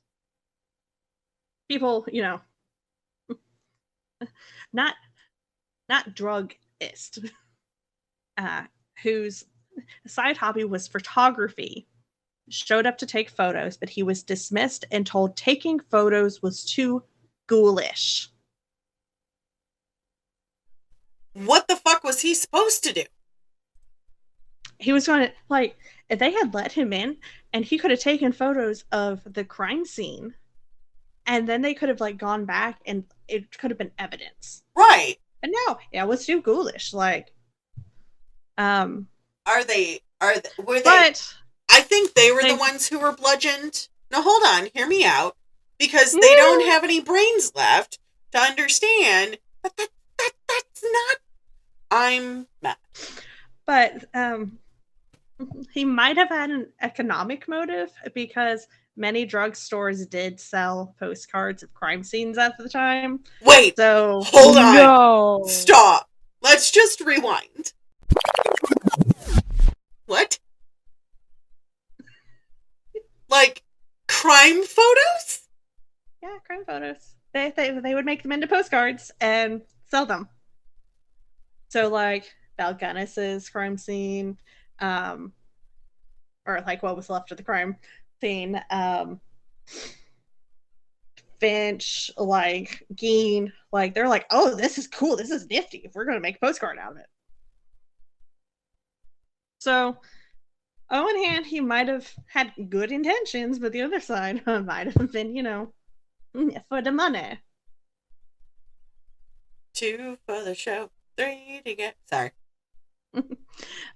People, not druggist, whose side hobby was photography, showed up to take photos, but he was dismissed and told taking photos was too ghoulish. What the fuck was he supposed to do? He was going to, if they had let him in, and he could have taken photos of the crime scene, and then they could have, gone back, and it could have been evidence. Right. And no, it was too ghoulish. Were they? But I think they were the ones who were bludgeoned. No, hold on. Hear me out. Because they don't have any brains left to understand that that's not... I'm mad. But he might have had an economic motive because many drugstores did sell postcards of crime scenes at the time. Wait, so hold on. No. Stop. Let's just rewind. What? Crime photos? Yeah, crime photos. They would make them into postcards and sell them. So Val Gunnis's crime scene, or like what was left of the crime scene. Finch, like Geen, like they're like, oh, this is cool, this is nifty. If we're gonna make a postcard out of it. So on one hand, he might have had good intentions, but the other side might have been, for the money. 2 for the show, 3 to get. Sorry.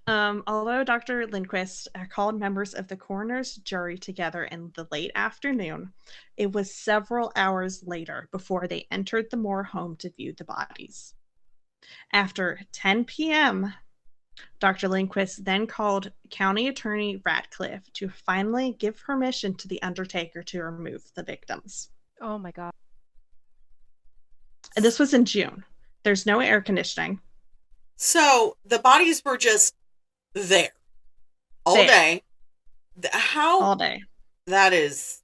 Although Dr. Lindquist called members of the coroner's jury together in the late afternoon, it was several hours later before they entered the Moore home to view the bodies. After 10 p.m., Dr. Lindquist then called County Attorney Ratcliffe to finally give permission to the undertaker to remove the victims. Oh my God. And this was in June. There's no air conditioning. So the bodies were just there all day. How? All day. That is.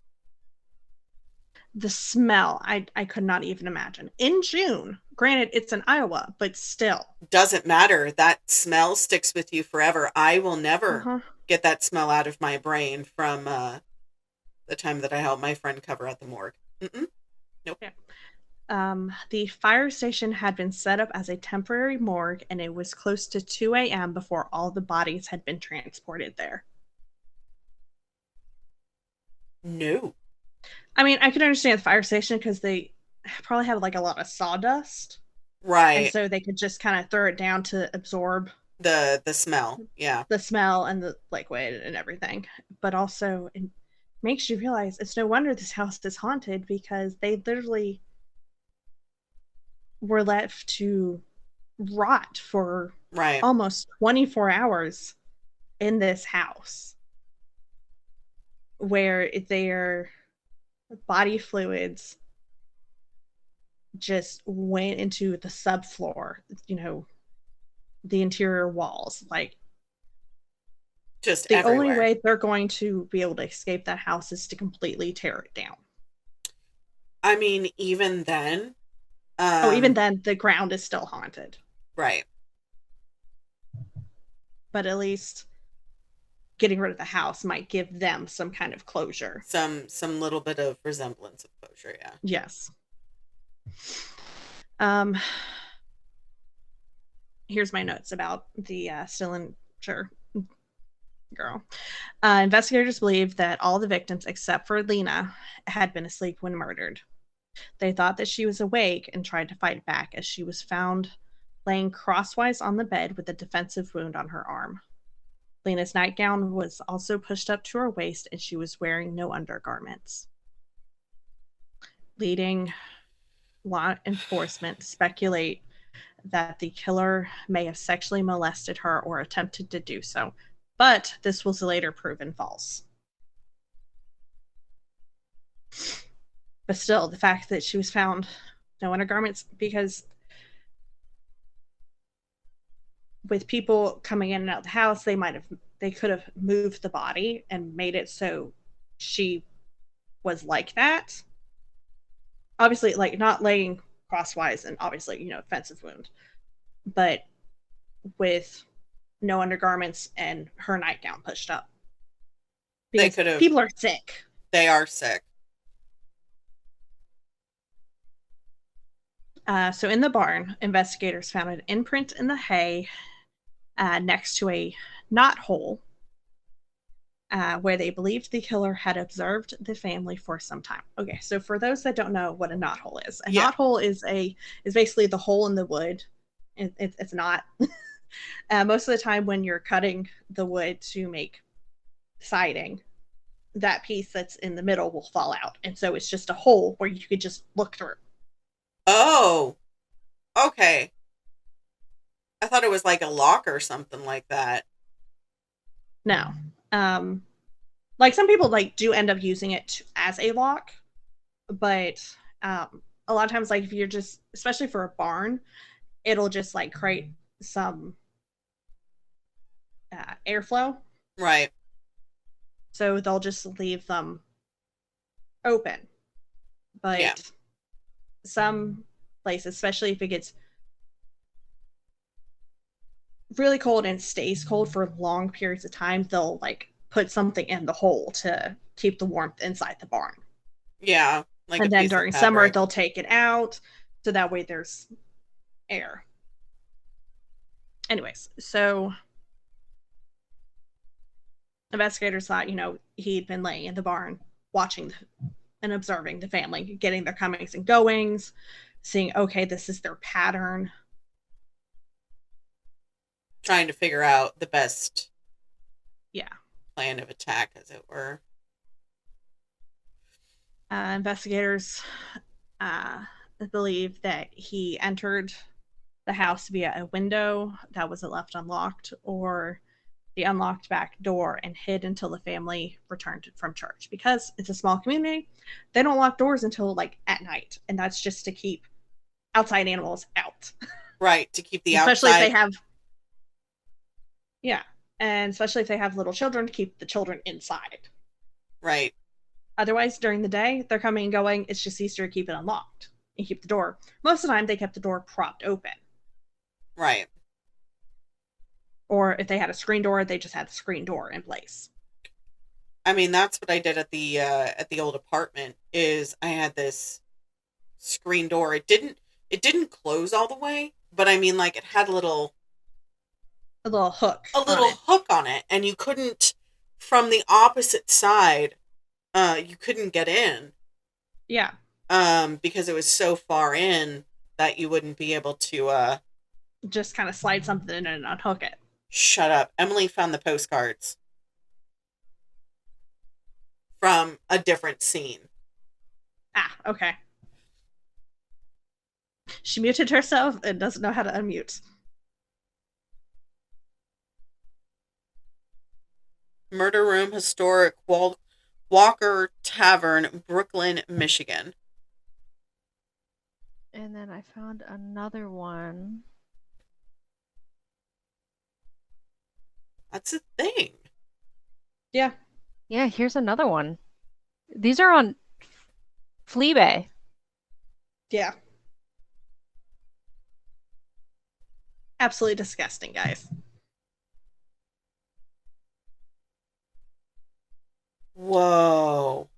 The smell, I could not even imagine. In June, granted, it's in Iowa, but still. Doesn't matter. That smell sticks with you forever. I will never get that smell out of my brain from the time that I helped my friend cover at the morgue. Nope. Yeah. The fire station had been set up as a temporary morgue, and it was close to 2 a.m. before all the bodies had been transported there. No. I mean, I can understand the fire station because they probably have like a lot of sawdust. Right. And so they could just kind of throw it down to absorb the smell. Yeah. The smell and the liquid and everything. But also it makes you realize it's no wonder this house is haunted, because they literally were left to rot for almost 24 hours in this house, where their body fluids just went into the subfloor, the interior walls. Like, just the everywhere. only way they're going to be able to escape that house is to completely tear it down. I mean, even then. Even then, the ground is still haunted. Right. But at least getting rid of the house might give them some kind of closure. Some little bit of resemblance of closure, yeah. Yes. Here's my notes about the Stillinger girl. Investigators believe that all the victims except for Lena had been asleep when murdered. They thought that she was awake and tried to fight back, as she was found laying crosswise on the bed with a defensive wound on her arm. Lena's nightgown was also pushed up to her waist, and she was wearing no undergarments, leading law enforcement to speculate that the killer may have sexually molested her or attempted to do so, but this was later proven false. But still, the fact that she was found no undergarments, because with people coming in and out of the house, they could have moved the body and made it so she was like that. Obviously, like, not laying crosswise, and obviously, offensive wound, but with no undergarments and her nightgown pushed up. Because they could have. People are sick. They are sick. So in the barn, investigators found an imprint in the hay next to a knothole, where they believed the killer had observed the family for some time. Okay, so for those that don't know what a knothole is, a knothole is basically the hole in the wood. It's not. Most of the time when you're cutting the wood to make siding, that piece that's in the middle will fall out. And so it's just a hole where you could just look through. Oh, okay. I thought it was like a lock or something like that. No. Like, some people do end up using it as a lock, but a lot of times, like, if you're just, especially for a barn, it'll just create some airflow. Right. So they'll just leave them open. But some places, especially if it gets really cold and stays cold for long periods of time, they'll put something in the hole to keep the warmth inside the barn. Yeah, like a And then piece of during summer, fabric. they'll take it out so that way there's air. Anyways, so investigators thought, he'd been laying in the barn watching and observing the family, getting their comings and goings, seeing, okay, this is their pattern. Trying to figure out the best Yeah. plan of attack, as it were. Investigators believe that he entered the house via a window that was left unlocked, or the unlocked back door, and hid until the family returned from church. Because it's a small community, they don't lock doors until like at night, and that's just to keep outside animals out. Right, to keep the Especially outside. if they have, yeah, and especially if they have little children, to keep the children inside. Right. Otherwise, during the day, they're coming and going. It's just easier to keep it unlocked and keep the door. Most of the time, they kept the door propped open. Right. Or if they had a screen door, they just had the screen door in place. I mean, that's what I did at the old apartment. Is I had this screen door. It didn't close all the way, but I mean, like, it had A little hook. a little hook on it, and you couldn't, from the opposite side, you couldn't get in. Yeah. Because it was so far in that you wouldn't be able to Just kind of slide something in and unhook it. shut up. Emily found the postcards from a different scene. Ah, okay. She muted herself and doesn't know how to unmute. Murder Room Historic Walker Tavern, Brooklyn, Michigan. And then I found another one. That's a thing. Yeah. Yeah, here's another one. These are on Fleabay. Yeah. Absolutely disgusting, guys. Whoa.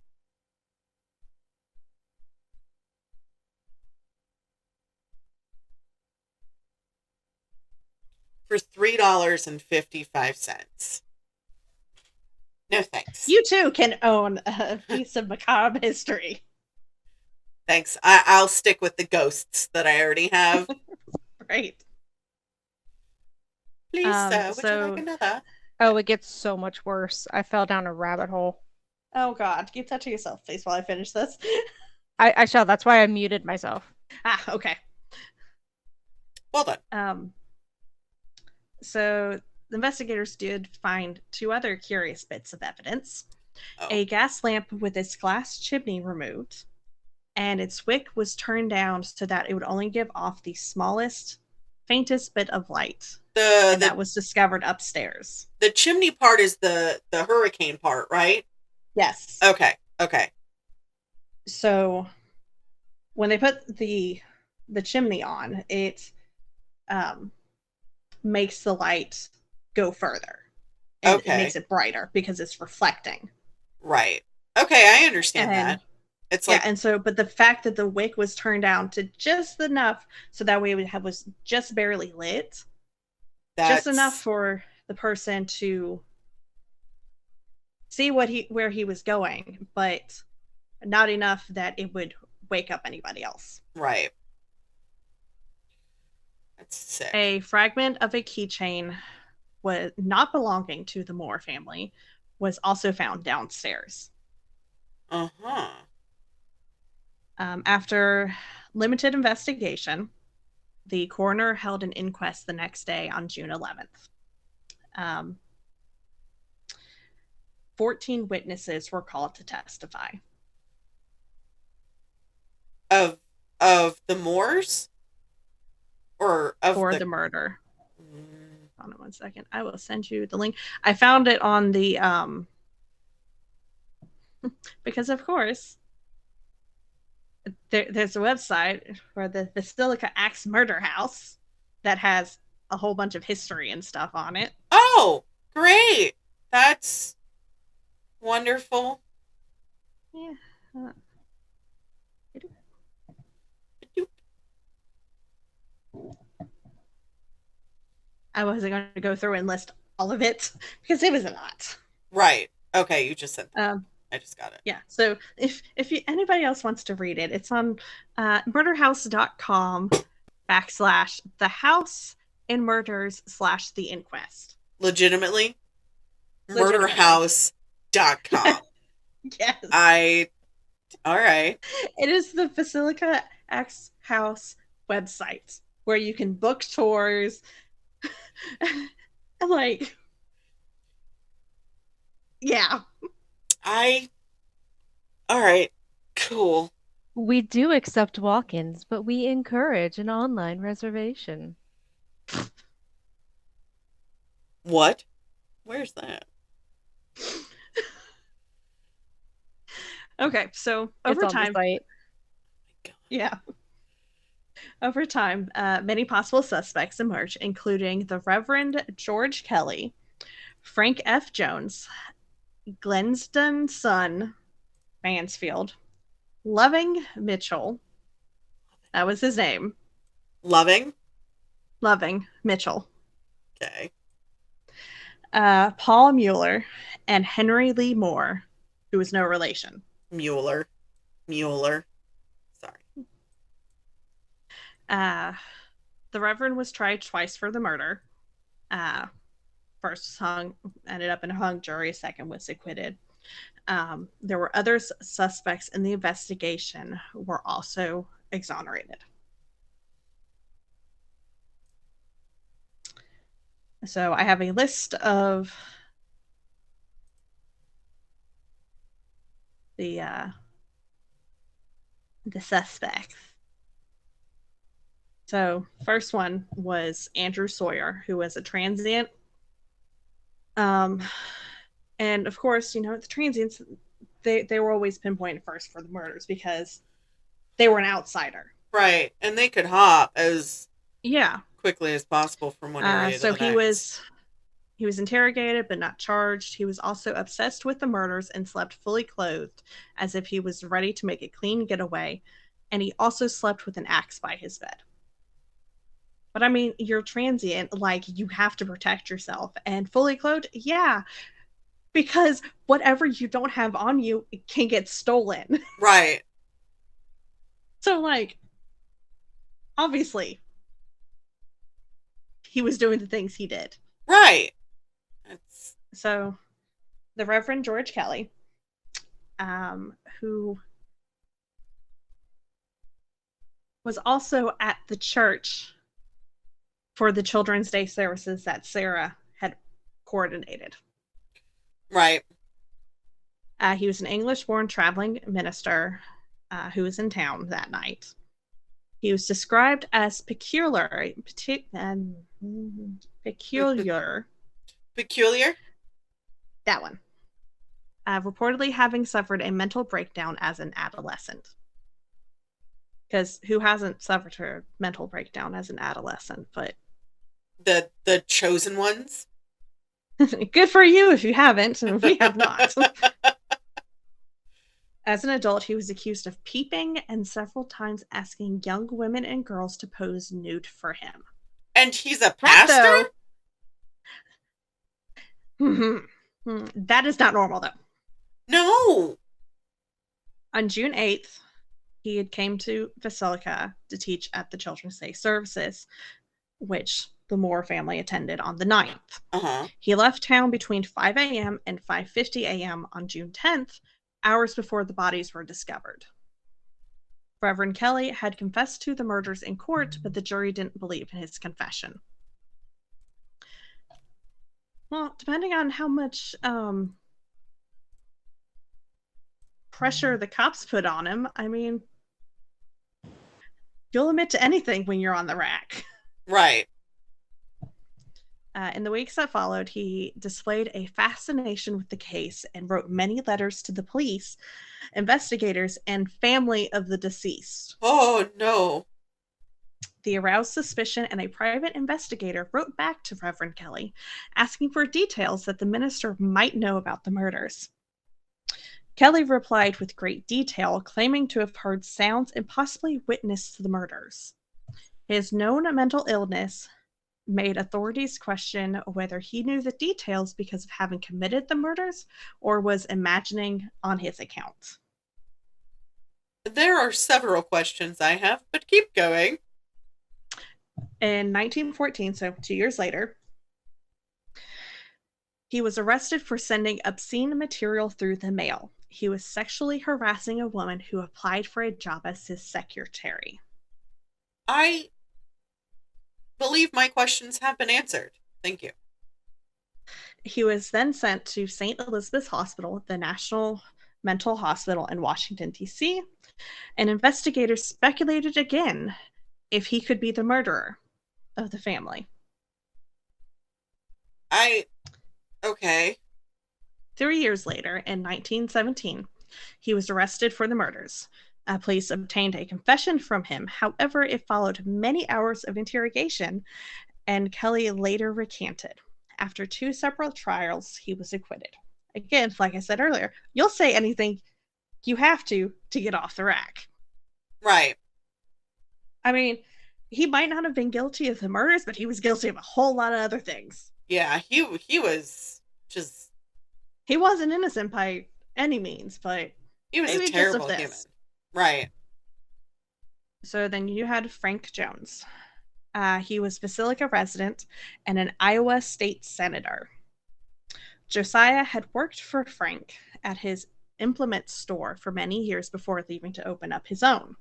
For $3.55. No thanks. You too can own a piece of macabre history. Thanks. I'll stick with the ghosts that I already have. Right. Please, would you like another? Oh, it gets so much worse. I fell down a rabbit hole. Oh God, keep that to yourself, please, while I finish this. I shall. That's why I muted myself. Ah, okay. Well done. So the investigators did find two other curious bits of evidence. Oh. A gas lamp with its glass chimney removed, and its wick was turned down so that it would only give off the smallest, faintest bit of light. That was discovered upstairs. The chimney part is the hurricane part, right? Yes. Okay. So when they put the chimney on, it makes the light go further. And it makes it brighter because it's reflecting. Right. Okay, I understand that. It's like, and so, but the fact that the wick was turned down to just enough so that way it was just barely lit, just enough for the person to see where he was going, but not enough that it would wake up anybody else. Right. That's sick. A fragment of a keychain was not belonging to the Moore family was also found downstairs. After limited investigation, the coroner held an inquest the next day on June 11th. 14 witnesses were called to testify. Of the Moors? Or of the murder. Hold on 1 second. I will send you the link. I found it on the because of course there's a website for the Villisca Axe Murder House that has a whole bunch of history and stuff on it. Oh, great. That's Wonderful. Yeah. I wasn't going to go through and list all of it because it was a lot. Right. Okay, you just said that. I just got it. Yeah. So if anybody else wants to read it, it's on murderhouse.com / the house and murders / the inquest. Legitimately? Murderhouse.com. Yes. All right. It is the Villisca Axe House website where you can book tours. Like, yeah. All right. Cool. We do accept walk-ins, but we encourage an online reservation. What? Where's that? Okay, so It's over on the time, site. yeah. Over time, many possible suspects emerge, including the Reverend George Kelly, Frank F. Jones, Glensden's son, Mansfield, Loving Mitchell. That was his name. Loving Mitchell. Okay. Paul Mueller, and Henry Lee Moore, who was no relation. Mueller. Sorry. The Reverend was tried twice for the murder. First ended up in a hung jury. Second was acquitted. There were other suspects in the investigation who were also exonerated. So I have a list of the suspects. So first one was Andrew Sawyer, who was a transient. And of course, the transients, they were always pinpointed first for the murders because they were an outsider. Right. And they could hop as yeah quickly as possible from one area to so the next. He was interrogated but not charged. He was also obsessed with the murders and slept fully clothed as if he was ready to make a clean getaway. And he also slept with an axe by his bed. But I mean, you're transient, like, you have to protect yourself. And fully clothed, yeah, because whatever you don't have on you can get stolen. Right. So, like, obviously, he was doing the things he did. Right. So, the Reverend George Kelly, who was also at the church for the Children's Day services that Sarah had coordinated. Right. He was an English-born traveling minister who was in town that night. He was described as peculiar. Peculiar? That one. Reportedly having suffered a mental breakdown as an adolescent. Because who hasn't suffered a mental breakdown as an adolescent? But the chosen ones. Good for you if you haven't. We have not. As an adult, he was accused of peeping and several times asking young women and girls to pose nude for him. And he's a pastor? That is not normal, though. No. On June 8th, he had came to Villisca to teach at the Children's Day services, which the Moore family attended on the 9th. Uh-huh. He left town between 5 a.m. and 5:50 a.m. on June 10th, hours before the bodies were discovered. Reverend Kelly had confessed to the murders in court, but the jury didn't believe in his confession. Well, depending on how much pressure the cops put on him, I mean, you'll admit to anything when you're on the rack. Right. In the weeks that followed, he displayed a fascination with the case and wrote many letters to the police, investigators, and family of the deceased. Oh, no. The aroused suspicion, and a private investigator wrote back to Reverend Kelly, asking for details that the minister might know about the murders. Kelly replied with great detail, claiming to have heard sounds and possibly witnessed the murders. His known mental illness made authorities question whether he knew the details because of having committed the murders or was imagining on his account. There are several questions I have, but keep going. In 1914, so 2 years later, he was arrested for sending obscene material through the mail. He was sexually harassing a woman who applied for a job as his secretary. I believe my questions have been answered. Thank you. He was then sent to St. Elizabeth's Hospital, the National Mental Hospital in Washington, D.C., and investigators speculated again if he could be the murderer of the family. Okay. 3 years later, in 1917, he was arrested for the murders. Police obtained a confession from him. However, it followed many hours of interrogation, and Kelly later recanted. After 2 separate trials, he was acquitted. Again, like I said earlier, you'll say anything you have to get off the rack. Right. I mean, he might not have been guilty of the murders, but he was guilty of a whole lot of other things. Yeah, he was just... He wasn't innocent by any means, but he was a terrible human. Right. So then you had Frank Jones. He was Villisca resident and an Iowa state senator. Josiah had worked for Frank at his implement store for many years before leaving to open up his own.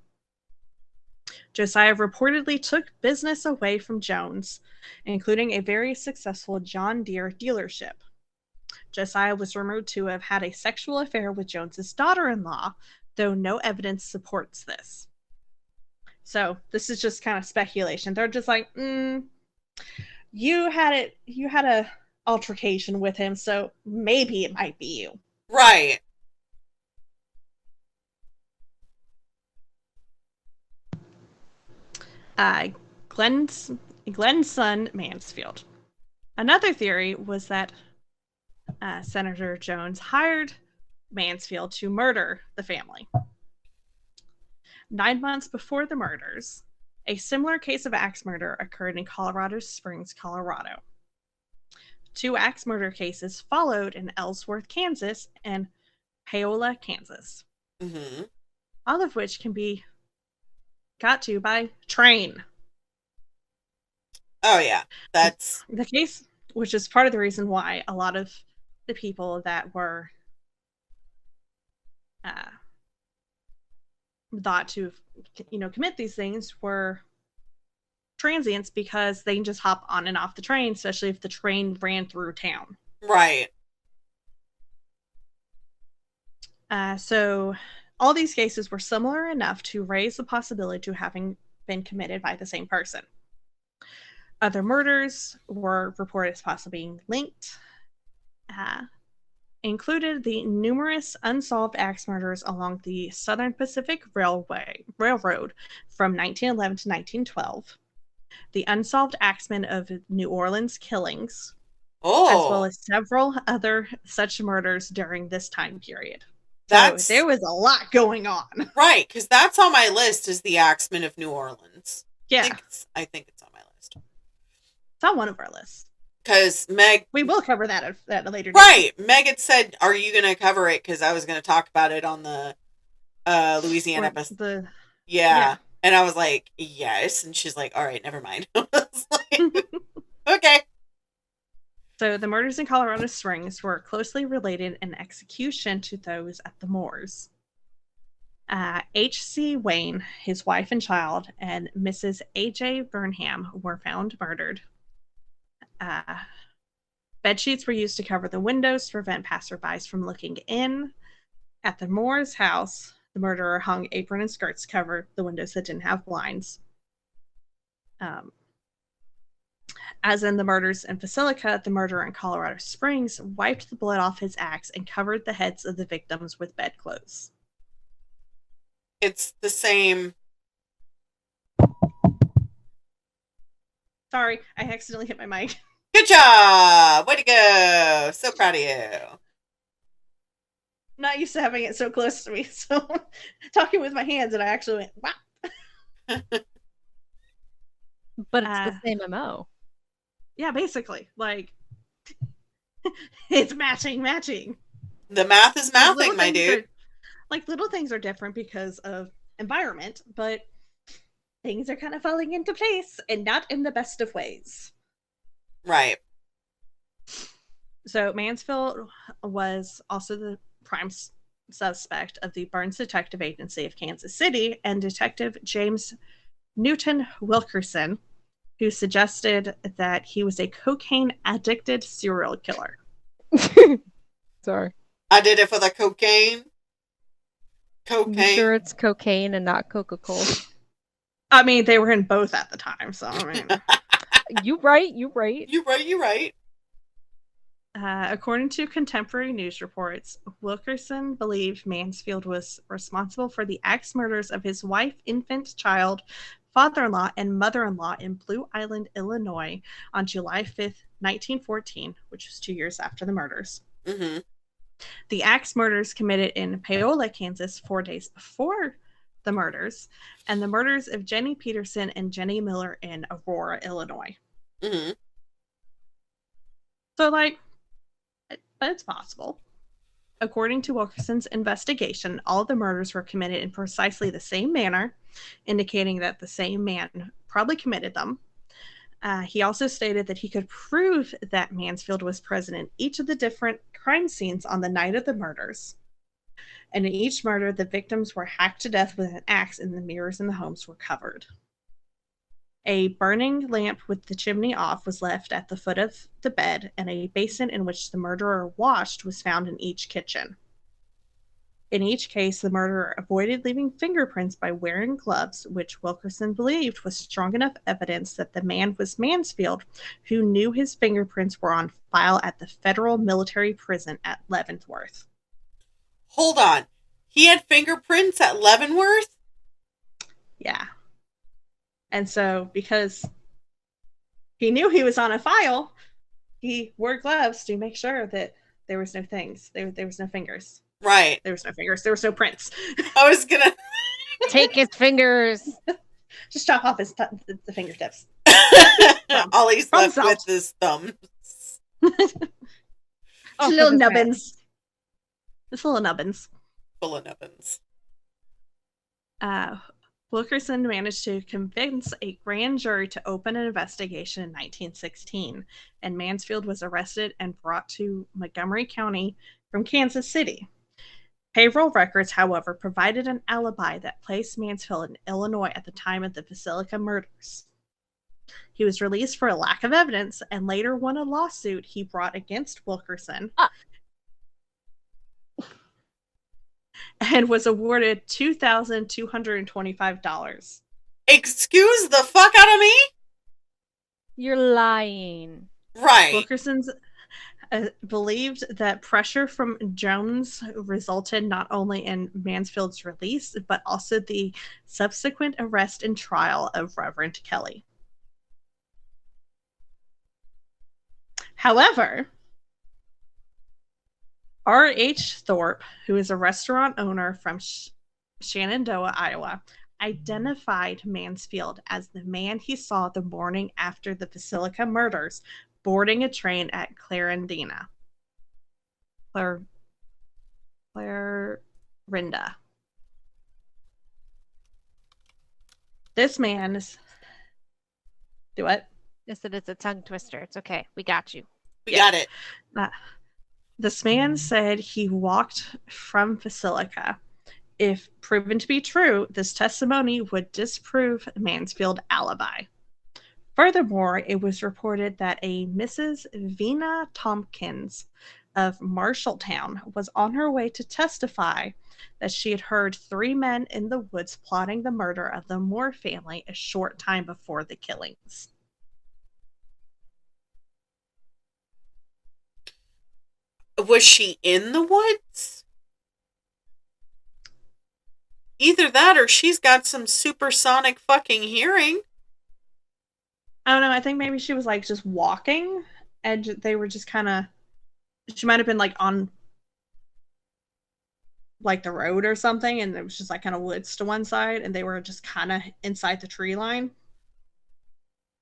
Josiah reportedly took business away from Jones, including a very successful John Deere dealership. Josiah was rumored to have had a sexual affair with Jones's daughter-in-law, though no evidence supports this. So this is just kind of speculation. They're just like, you had a altercation with him, so maybe it might be you. Right. Glenn's son, Mansfield. Another theory was that Senator Jones hired Mansfield to murder the family. 9 months before the murders, a similar case of axe murder occurred in Colorado Springs, Colorado. 2 axe murder cases followed in Ellsworth, Kansas, and Paola, Kansas. Mm-hmm. All of which can be got to by train. Oh, yeah. That's the case, which is part of the reason why a lot of the people that were thought to, commit these things were transients, because they can just hop on and off the train, especially if the train ran through town. Right. So all these cases were similar enough to raise the possibility to having been committed by the same person. Other murders were reported as possibly being linked, included the numerous unsolved axe murders along the Southern Pacific Railroad from 1911 to 1912, the unsolved axemen of New Orleans killings, as well as several other such murders during this time period. So there was a lot going on. Right, because that's on my list, is the Axemen of New Orleans. Yeah. I think it's on my list. It's on one of our lists. Because Meg... we will cover that at a later date. Right. Meg had said, are you going to cover it? Because I was going to talk about it on the Louisiana episode. Yeah. And I was like, yes. And she's like, all right, never mind. I was like, okay. So the murders in Colorado Springs were closely related in execution to those at the Moors. H.C. Wayne, his wife and child, and Mrs. A.J. Burnham were found murdered. Bed sheets were used to cover the windows to prevent passerbys from looking in. At the Moore's house, the murderer hung apron and skirts to cover the windows that didn't have blinds. As in the murders in Villisca, the murderer in Colorado Springs wiped the blood off his axe and covered the heads of the victims with bedclothes. It's the same. Sorry, I accidentally hit my mic. Good job! Way to go! So proud of you. not used to having it so close to me. So talking with my hands, and I actually went, wow. But it's the same MO. Yeah, basically. Like, it's matching. The math is Like, mathing, my dude. Little things are different because of environment, but things are kind of falling into place and not in the best of ways. Right. So Mansfield was also the prime suspect of the Burns Detective Agency of Kansas City, and Detective James Newton Wilkerson, who suggested that he was a cocaine addicted serial killer. Sorry. I did it for the cocaine. You sure it's cocaine and not Coca-Cola? I mean, they were in both at the time, so I mean. You right. You're right. According to contemporary news reports, Wilkerson believed Mansfield was responsible for the axe murders of his wife, infant child, father-in-law, and mother-in-law in Blue Island, Illinois on July 5th, 1914, which was 2 years after the murders. Mm-hmm. The axe murders committed in Paola, Kansas, 4 days before the murders, and the murders of Jenny Peterson and Jenny Miller in Aurora, Illinois. Mm-hmm. So, like, but it's possible. According to Wilkerson's investigation, all the murders were committed in precisely the same manner, indicating that the same man probably committed them. He also stated that he could prove that Mansfield was present in each of the different crime scenes on the night of the murders. And in each murder, the victims were hacked to death with an axe, and the mirrors in the homes were covered. A burning lamp with the chimney off was left at the foot of the bed, and a basin in which the murderer washed was found in each kitchen. In each case, the murderer avoided leaving fingerprints by wearing gloves, which Wilkerson believed was strong enough evidence that the man was Mansfield, who knew his fingerprints were on file at the federal military prison at Leavenworth. Hold on. He had fingerprints at Leavenworth? Yeah. And so, because he knew he was on a file, he wore gloves to make sure that there was no things. There was no fingers. Right. There was no fingers. There was no prints. I was gonna take his fingers. Just chop off the fingertips. All he's left with his thumbs. Little nubbins. Just little nubbins. Full of nubbins. Wilkerson managed to convince a grand jury to open an investigation in 1916, and Mansfield was arrested and brought to Montgomery County from Kansas City. Payroll records, however, provided an alibi that placed Mansfield in Illinois at the time of the Villisca murders. He was released for a lack of evidence and later won a lawsuit he brought against Wilkerson. And was awarded $2,225. Excuse the fuck out of me? You're lying. Right. Wilkerson's believed that pressure from Jones resulted not only in Mansfield's release, but also the subsequent arrest and trial of Reverend Kelly. However, R.H. Thorpe, who is a restaurant owner from Shenandoah, Iowa, identified Mansfield as the man he saw the morning after the Villisca murders, boarding a train at Clarinda. This man is... Do what? I said it's a tongue twister. It's okay. We got you. We got it. This man said he walked from Villisca. If proven to be true, this testimony would disprove Mansfield's alibi. Furthermore, it was reported that a Mrs. Vina Tompkins of Marshalltown was on her way to testify that she had heard 3 men in the woods plotting the murder of the Moore family a short time before the killings. Was she in the woods? Either that or she's got some supersonic fucking hearing. I don't know. I think maybe she was like just walking and they were just kind of... She might have been like on... like the road or something, and it was just like kind of woods to one side, and they were just kind of inside the tree line.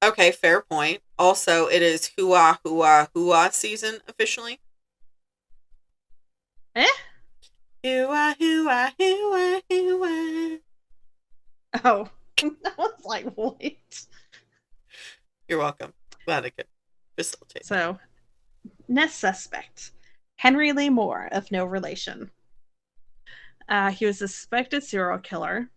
Okay, fair point. Also, it is hua hua hua season officially. Eh? Hua hua hua hua. Oh, I was like, what? You're welcome. Glad I could facilitate that. So, next suspect, Henry Lee Moore, of no relation. He was a suspected serial killer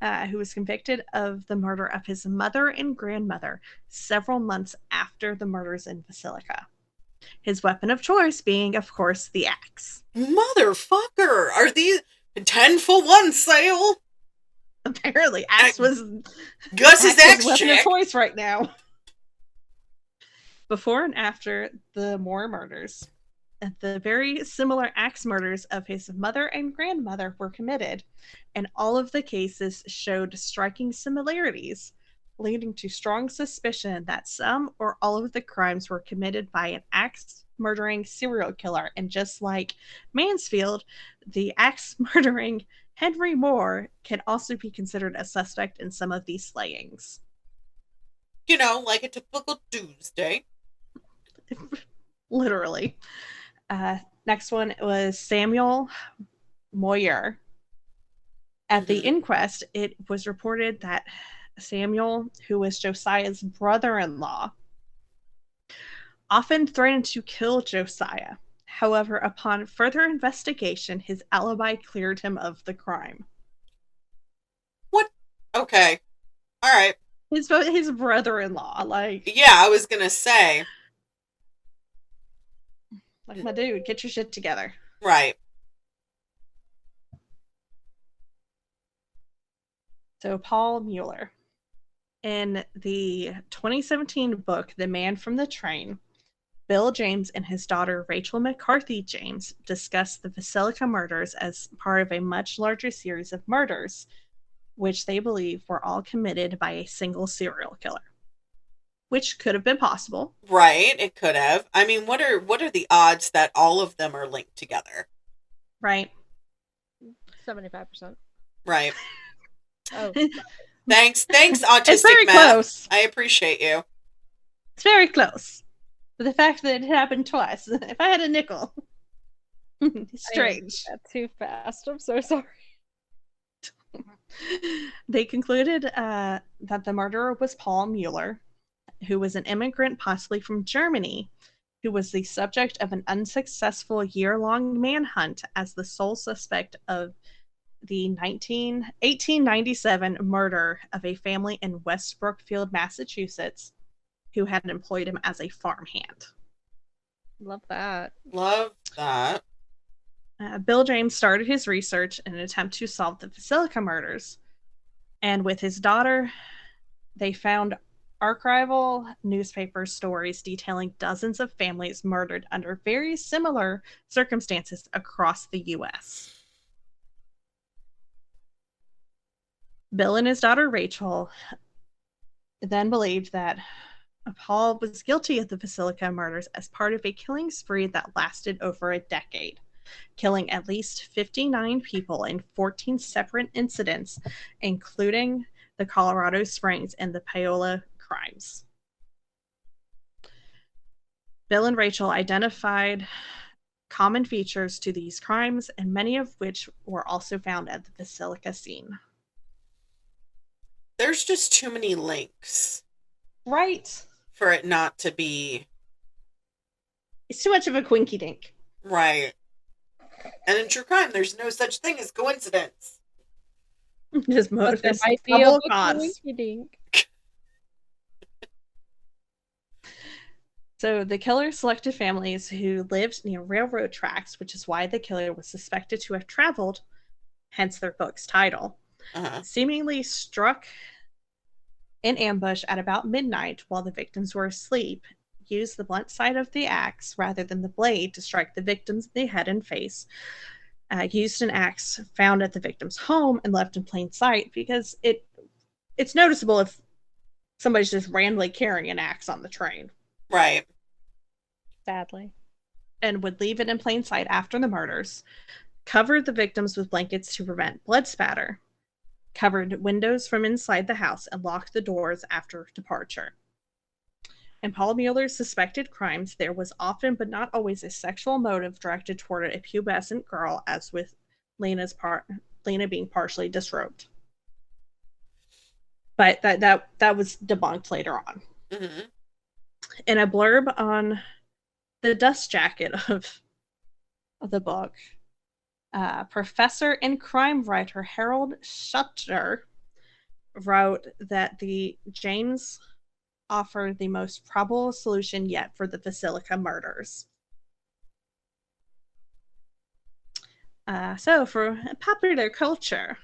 who was convicted of the murder of his mother and grandmother several months after the murders in Villisca. His weapon of choice being, of course, the axe. Motherfucker! Are these 10 for 1 sale? Apparently, axe was Gus's axe weapon check. of choice right now. Before and after the Moore murders, the very similar axe murders of his mother and grandmother were committed, and all of the cases showed striking similarities, leading to strong suspicion that some or all of the crimes were committed by an axe murdering serial killer. And just like Mansfield, the axe murdering Henry Moore can also be considered a suspect in some of these slayings. You know, like a typical Tuesday. Literally. Next one was Samuel Moyer. At the inquest, it was reported that Samuel, who was Josiah's brother-in-law, often threatened to kill Josiah. However, upon further investigation, his alibi cleared him of the crime. What? Okay. All right. His brother-in-law, like... Yeah, I was gonna say. Like, my dude, get your shit together. Right. So, Paul Mueller. In the 2017 book, The Man from the Train, Bill James and his daughter Rachel McCarthy James discussed the Villisca murders as part of a much larger series of murders, which they believe were all committed by a single serial killer. Which could have been possible. Right, it could have. I mean, what are the odds that all of them are linked together? Right. 75%. Right. Oh. Thanks, autistic It's very math. close. I appreciate you. It's very close. But the fact that it happened twice, if I had a nickel. Strange. Too fast. I'm so sorry. They concluded that the murderer was Paul Mueller, who was an immigrant possibly from Germany, who was the subject of an unsuccessful year-long manhunt as the sole suspect of the 1897 murder of a family in West Brookfield, Massachusetts, who had employed him as a farmhand. Love that. Love that. Bill James started his research in an attempt to solve the Villisca murders, and with his daughter, they found archival newspaper stories detailing dozens of families murdered under very similar circumstances across the U.S. Bill and his daughter Rachel then believed that Paul was guilty of the Villisca murders as part of a killing spree that lasted over a decade, killing at least 59 people in 14 separate incidents, including the Colorado Springs and the Paola crimes. Bill and Rachel identified common features to these crimes, and many of which were also found at the Villisca scene. There's just too many links. Right. For it not to be. It's too much of a quinky dink. Right. And in true crime, there's no such thing as coincidence. Just But there might be a dink. So the killer selected families who lived near railroad tracks, which is why the killer was suspected to have traveled, hence their book's title, seemingly struck in ambush at about midnight while the victims were asleep, used the blunt side of the axe rather than the blade to strike the victims in the head and face, used an axe found at the victim's home and left in plain sight, because it's noticeable if somebody's just randomly carrying an axe on the train. Right. Sadly. And would leave it in plain sight after the murders, covered the victims with blankets to prevent blood spatter, covered windows from inside the house, and locked the doors after departure. In Paul Mueller's suspected crimes, there was often, but not always, a sexual motive directed toward a pubescent girl, as with Lena being partially disrobed. But that was debunked later on. Mm-hmm. In a blurb on the dust jacket of the book, professor and crime writer Harold Schutter wrote that the Janes offered the most probable solution yet for the Villisca murders. So, for popular culture,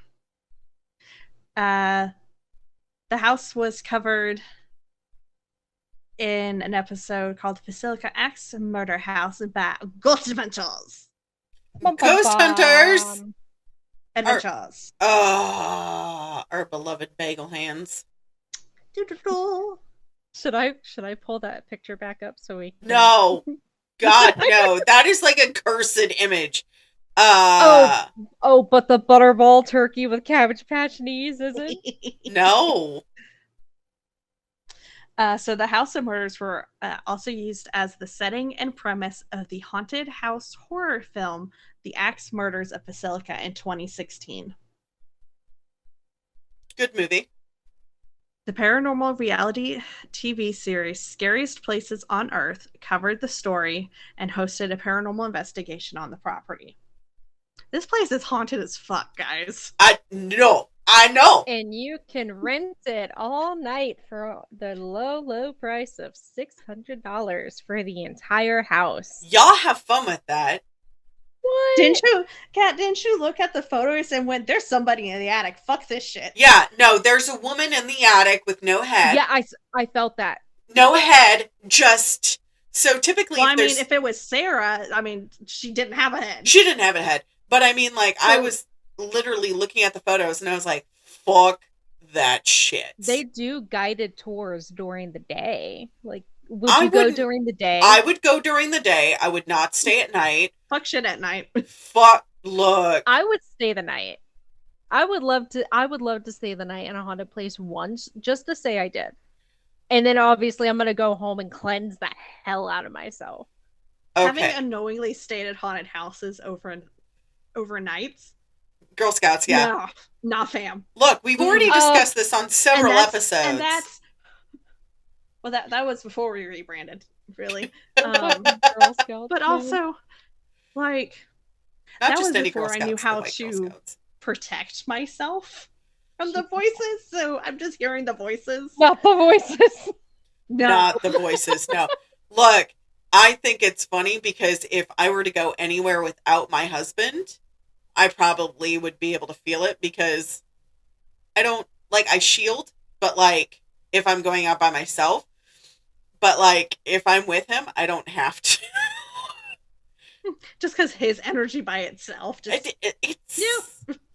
the house was covered in an episode called Villisca Axe Murders by Ghosthunters. Ghost Hunters! Adventures. Our beloved bagel hands. Should I pull that picture back up so we can... No. God, no. That is like a cursed image. But the butterball turkey with Cabbage Patch knees, is it? No. So the House of Murders were also used as the setting and premise of the haunted house horror film, The Axe Murders of Villisca, in 2016. Good movie. The paranormal reality TV series Scariest Places on Earth covered the story and hosted a paranormal investigation on the property. This place is haunted as fuck, guys. I know. And you can rent it all night for the low price of $600 for the entire house. Y'all have fun with that. What? Didn't you look at the photos and went, there's somebody in the attic. Fuck this shit. Yeah, no, there's a woman in the attic with no head. Yeah, I felt that. No head, just... So typically... Well, I mean, if it was Sarah, I mean, she didn't have a head. She didn't have a head. But I mean, like, I was literally looking at the photos and I was like, fuck that shit. They do guided tours during the day. Like, would you go during the day? I would go during the day. I would not stay at night. Fuck shit at night. Look. I would stay the night. I would love to stay the night in a haunted place once, just to say I did. And then obviously I'm gonna go home and cleanse the hell out of myself. Okay. Having unknowingly stayed at haunted houses overnights. Girl Scouts, yeah. No, not fam. Look, we've already discussed this on several episodes. And that's... Well, that was before we rebranded, really. Girl Scouts, but also, like... Not that just was any before Girl I knew Scouts, how the white Girl to Scouts. Protect myself from the voices, so I'm just hearing the voices. Not the voices. No. Not the voices, no. Look, I think it's funny because if I were to go anywhere without my husband, I probably would be able to feel it because I don't, like, I shield, but, like, if I'm going out by myself, but, like, if I'm with him, I don't have to. Just because his energy by itself just...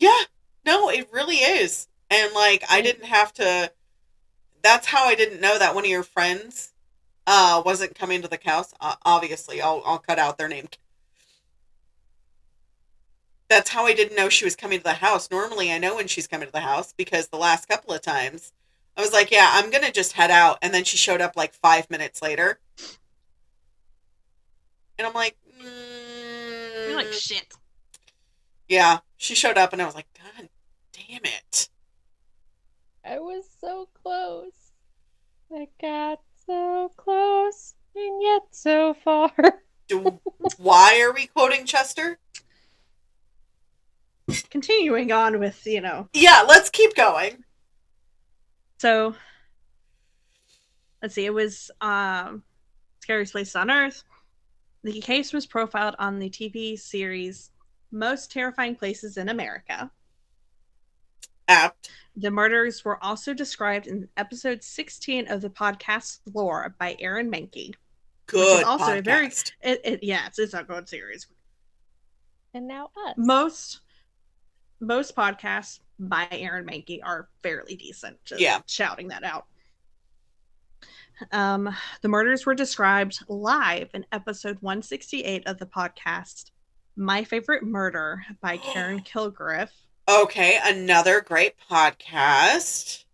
Yeah, no, it really is. And, like, I didn't have to... That's how I didn't know that one of your friends wasn't coming to the house. Obviously, I'll cut out their name. That's how I didn't know she was coming to the house. Normally, I know when she's coming to the house because the last couple of times, I was like, yeah, I'm going to just head out. And then she showed up like 5 minutes later. And I'm like, You're like, shit. Yeah, she showed up and I was like, God damn it. I was so close. I got so close and yet so far. Why are we quoting Chester? Continuing on with, Yeah, let's keep going. So, let's see, it was Scariest Place on Earth. The case was profiled on the TV series Most Terrifying Places in America. Apt. The murders were also described in episode 16 of the podcast Lore by Aaron Mahnke. Good which is also podcast. A very, it's a good series. And now us. Most podcasts by Aaron Mahnke are fairly decent. Just shouting that out. The murders were described live in episode 168 of the podcast My Favorite Murder by Karen Kilgariff. Okay, another great podcast.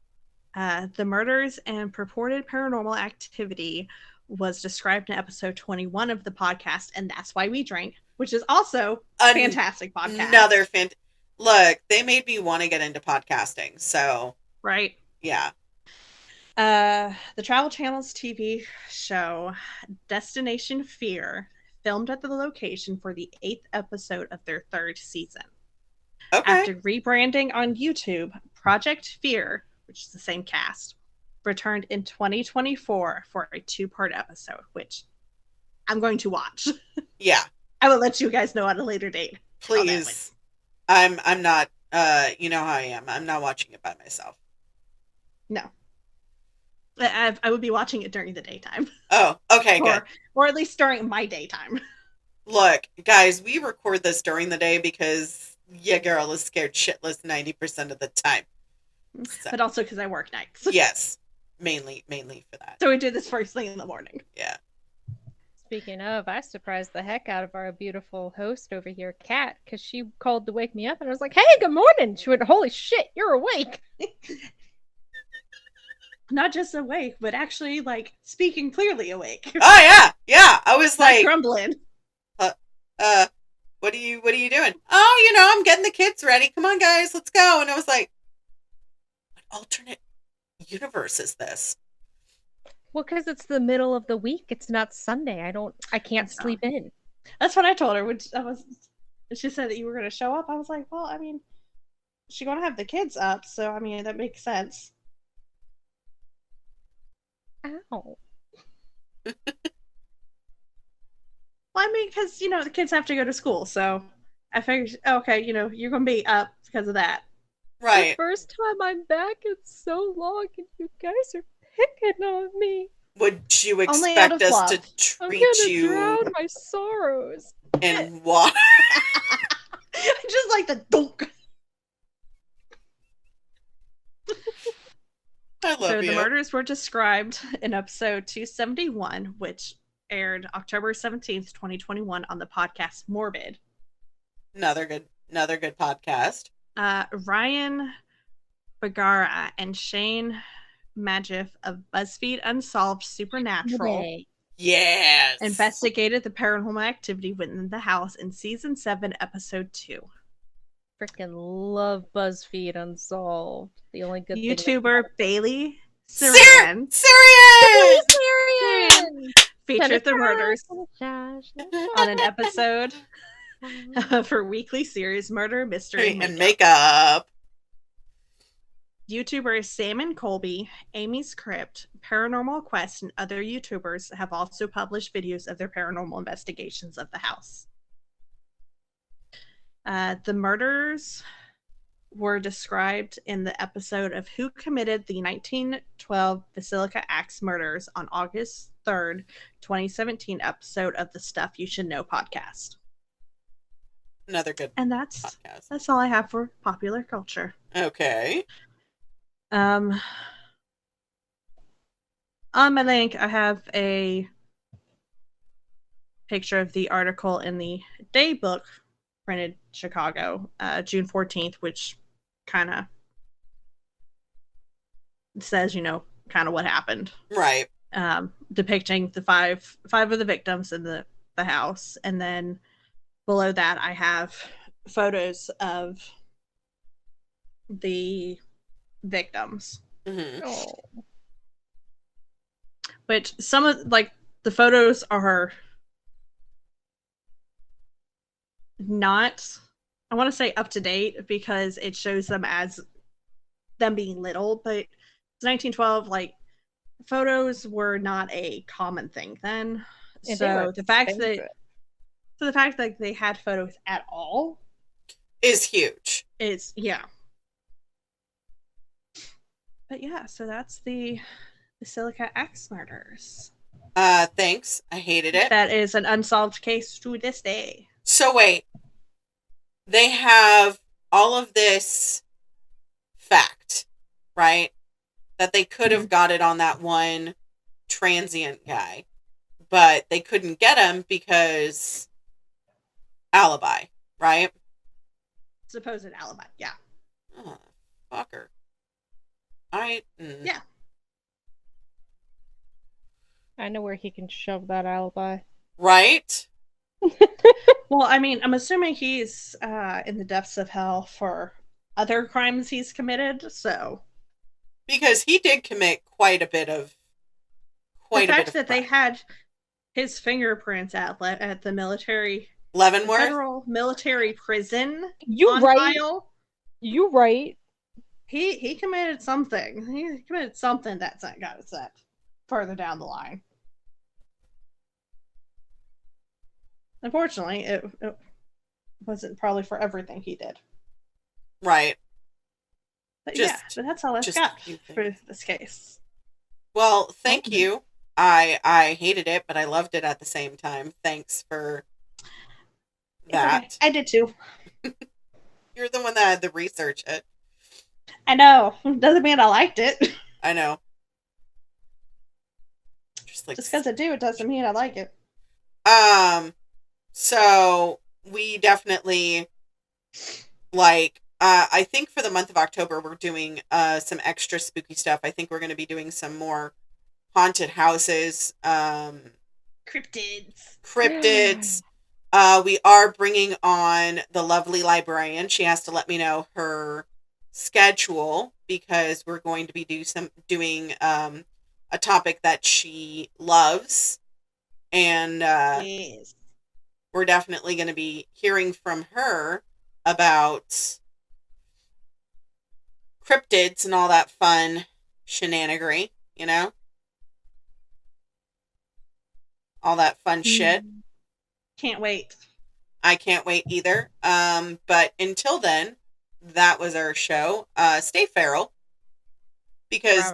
The murders and purported paranormal activity was described in episode 21 of the podcast, and that's why we drank, which is also a fantastic podcast. Look, they made me want to get into podcasting, so right. Yeah. The Travel Channel's TV show Destination Fear filmed at the location for the 8th episode of their 3rd season. Okay. After rebranding on YouTube, Project Fear, which is the same cast, returned in 2024 for a 2-part episode, which I'm going to watch. Yeah. I will let you guys know at a later date. Please. I'm not, you know how I am. I'm not watching it by myself. No. I would be watching it during the daytime. Oh, okay, good. Or at least during my daytime. Look, guys, we record this during the day because your girl is scared shitless 90% of the time. So. But also because I work nights. Yes, mainly for that. So we do this first thing in the morning. Yeah. Speaking of, I surprised the heck out of our beautiful host over here, Kat, because she called to wake me up, and I was like, "Hey, good morning." She went, "Holy shit, you're awake." Not just awake, but actually, like, speaking clearly awake. Oh, yeah. I was like... grumbling. What are you doing? Oh, I'm getting the kids ready. Come on, guys, let's go. And I was like, what alternate universe is this? Well, because it's the middle of the week. It's not Sunday. I can't sleep in. That's what I told her. When she said that you were going to show up, I was like, well, I mean, she's going to have the kids up, so, I mean, that makes sense. Ow. Well, I mean, because, the kids have to go to school, so I figured, okay, you're going to be up because of that. Right. The first time I'm back in so long, and you guys are picking on me. Would you expect us to treat you... I'm gonna drown my sorrows in water? Just like the dunk. I love you. The murders were described in episode 271, which aired October 17th, 2021 on the podcast Morbid. Another good podcast. Ryan Bagara and Shane Magif of BuzzFeed Unsolved Supernatural yes investigated the paranormal activity within the house in season 7, episode 2. Freaking love BuzzFeed Unsolved. The only good YouTuber Bailey Syrian featured the murders on an episode of her weekly series Murder, Mystery, and Makeup. YouTubers Sam and Colby, Amy's Crypt, Paranormal Quest, and other YouTubers have also published videos of their paranormal investigations of the house. The murders were described in the episode of Who Committed the 1912 Villisca Axe Murders on August 3rd, 2017 episode of the Stuff You Should Know podcast. Another good podcast. And that's all I have for popular culture. Okay. On my link, I have a picture of the article in the Daybook printed Chicago, June 14th, which kind of says, kind of what happened. Right. Depicting the five of the victims in the house. And then below that, I have photos of the victims. Mm-hmm. Oh. Which some of the photos are not, I want to say up to date because it shows them as them being little, but it's 1912, photos were not a common thing then. And so the fact that they had photos at all is huge. But yeah, so that's the Villisca Axe Murders. Thanks. I hated it. That is an unsolved case to this day. So wait. They have all of this fact, right? That they could have got it on that one transient guy. But they couldn't get him because alibi, right? Supposed alibi, yeah. Oh, fucker. Yeah. I know where he can shove that alibi. Right? Well, I mean, I'm assuming he's in the depths of hell for other crimes he's committed, so. Because he did commit quite a bit of The fact that they crime. had his fingerprints at the military Leavenworth? federal military prison You on right. file. You right. He committed something. He committed something that's not got us set further down the line. Unfortunately, it wasn't probably for everything he did. Right. But yeah, but that's all I've got for this case. Well, thank you. I hated it, but I loved it at the same time. Thanks for that. Okay. I did too. You're the one that had to research it. I know. Doesn't mean I liked it. I know. Just because I do, it doesn't mean I like it. So we definitely I think for the month of October we're doing some extra spooky stuff. I think we're going to be doing some more haunted houses, cryptids. We are bringing on the lovely librarian. She has to let me know her schedule because we're going to be doing a topic that she loves, and yes. We're definitely going to be hearing from her about cryptids and all that fun shenanigery, you know? All that fun shit. Can't wait. I can't wait either. But until then, that was our show. Stay feral. Because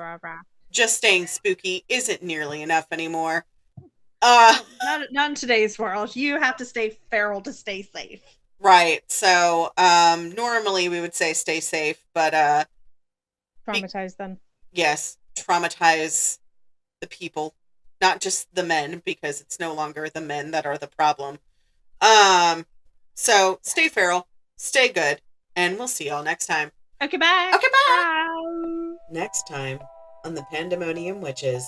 just staying spooky isn't nearly enough anymore. Not in today's world. You have to stay feral to stay safe. Right. So, normally we would say stay safe, but traumatize them. Yes, traumatize the people, not just the men, because it's no longer the men that are the problem. So stay feral, stay good, and we'll see y'all next time. Okay, bye. Okay, bye. Bye. Next time on the Pandemonium Witches.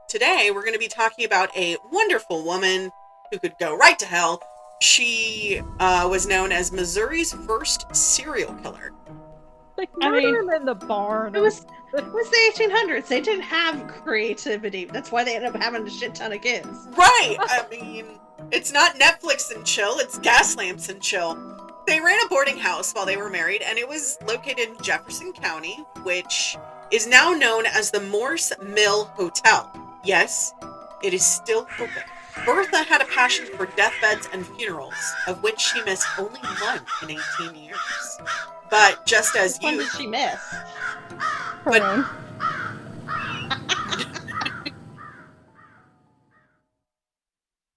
Today we're going to be talking about a wonderful woman who could go right to hell. She was known as Missouri's first serial killer. Like murder him in the barn. It was the 1800s. They didn't have creativity. That's why they ended up having a shit ton of kids. Right. I mean, it's not Netflix and chill. It's gas lamps and chill. They ran a boarding house while they were married, and it was located in Jefferson County, which is now known as the Morse Mill Hotel. Yes, it is still open. Bertha had a passion for deathbeds and funerals, of which she missed only one in 18 years. But just as Which one did she miss? But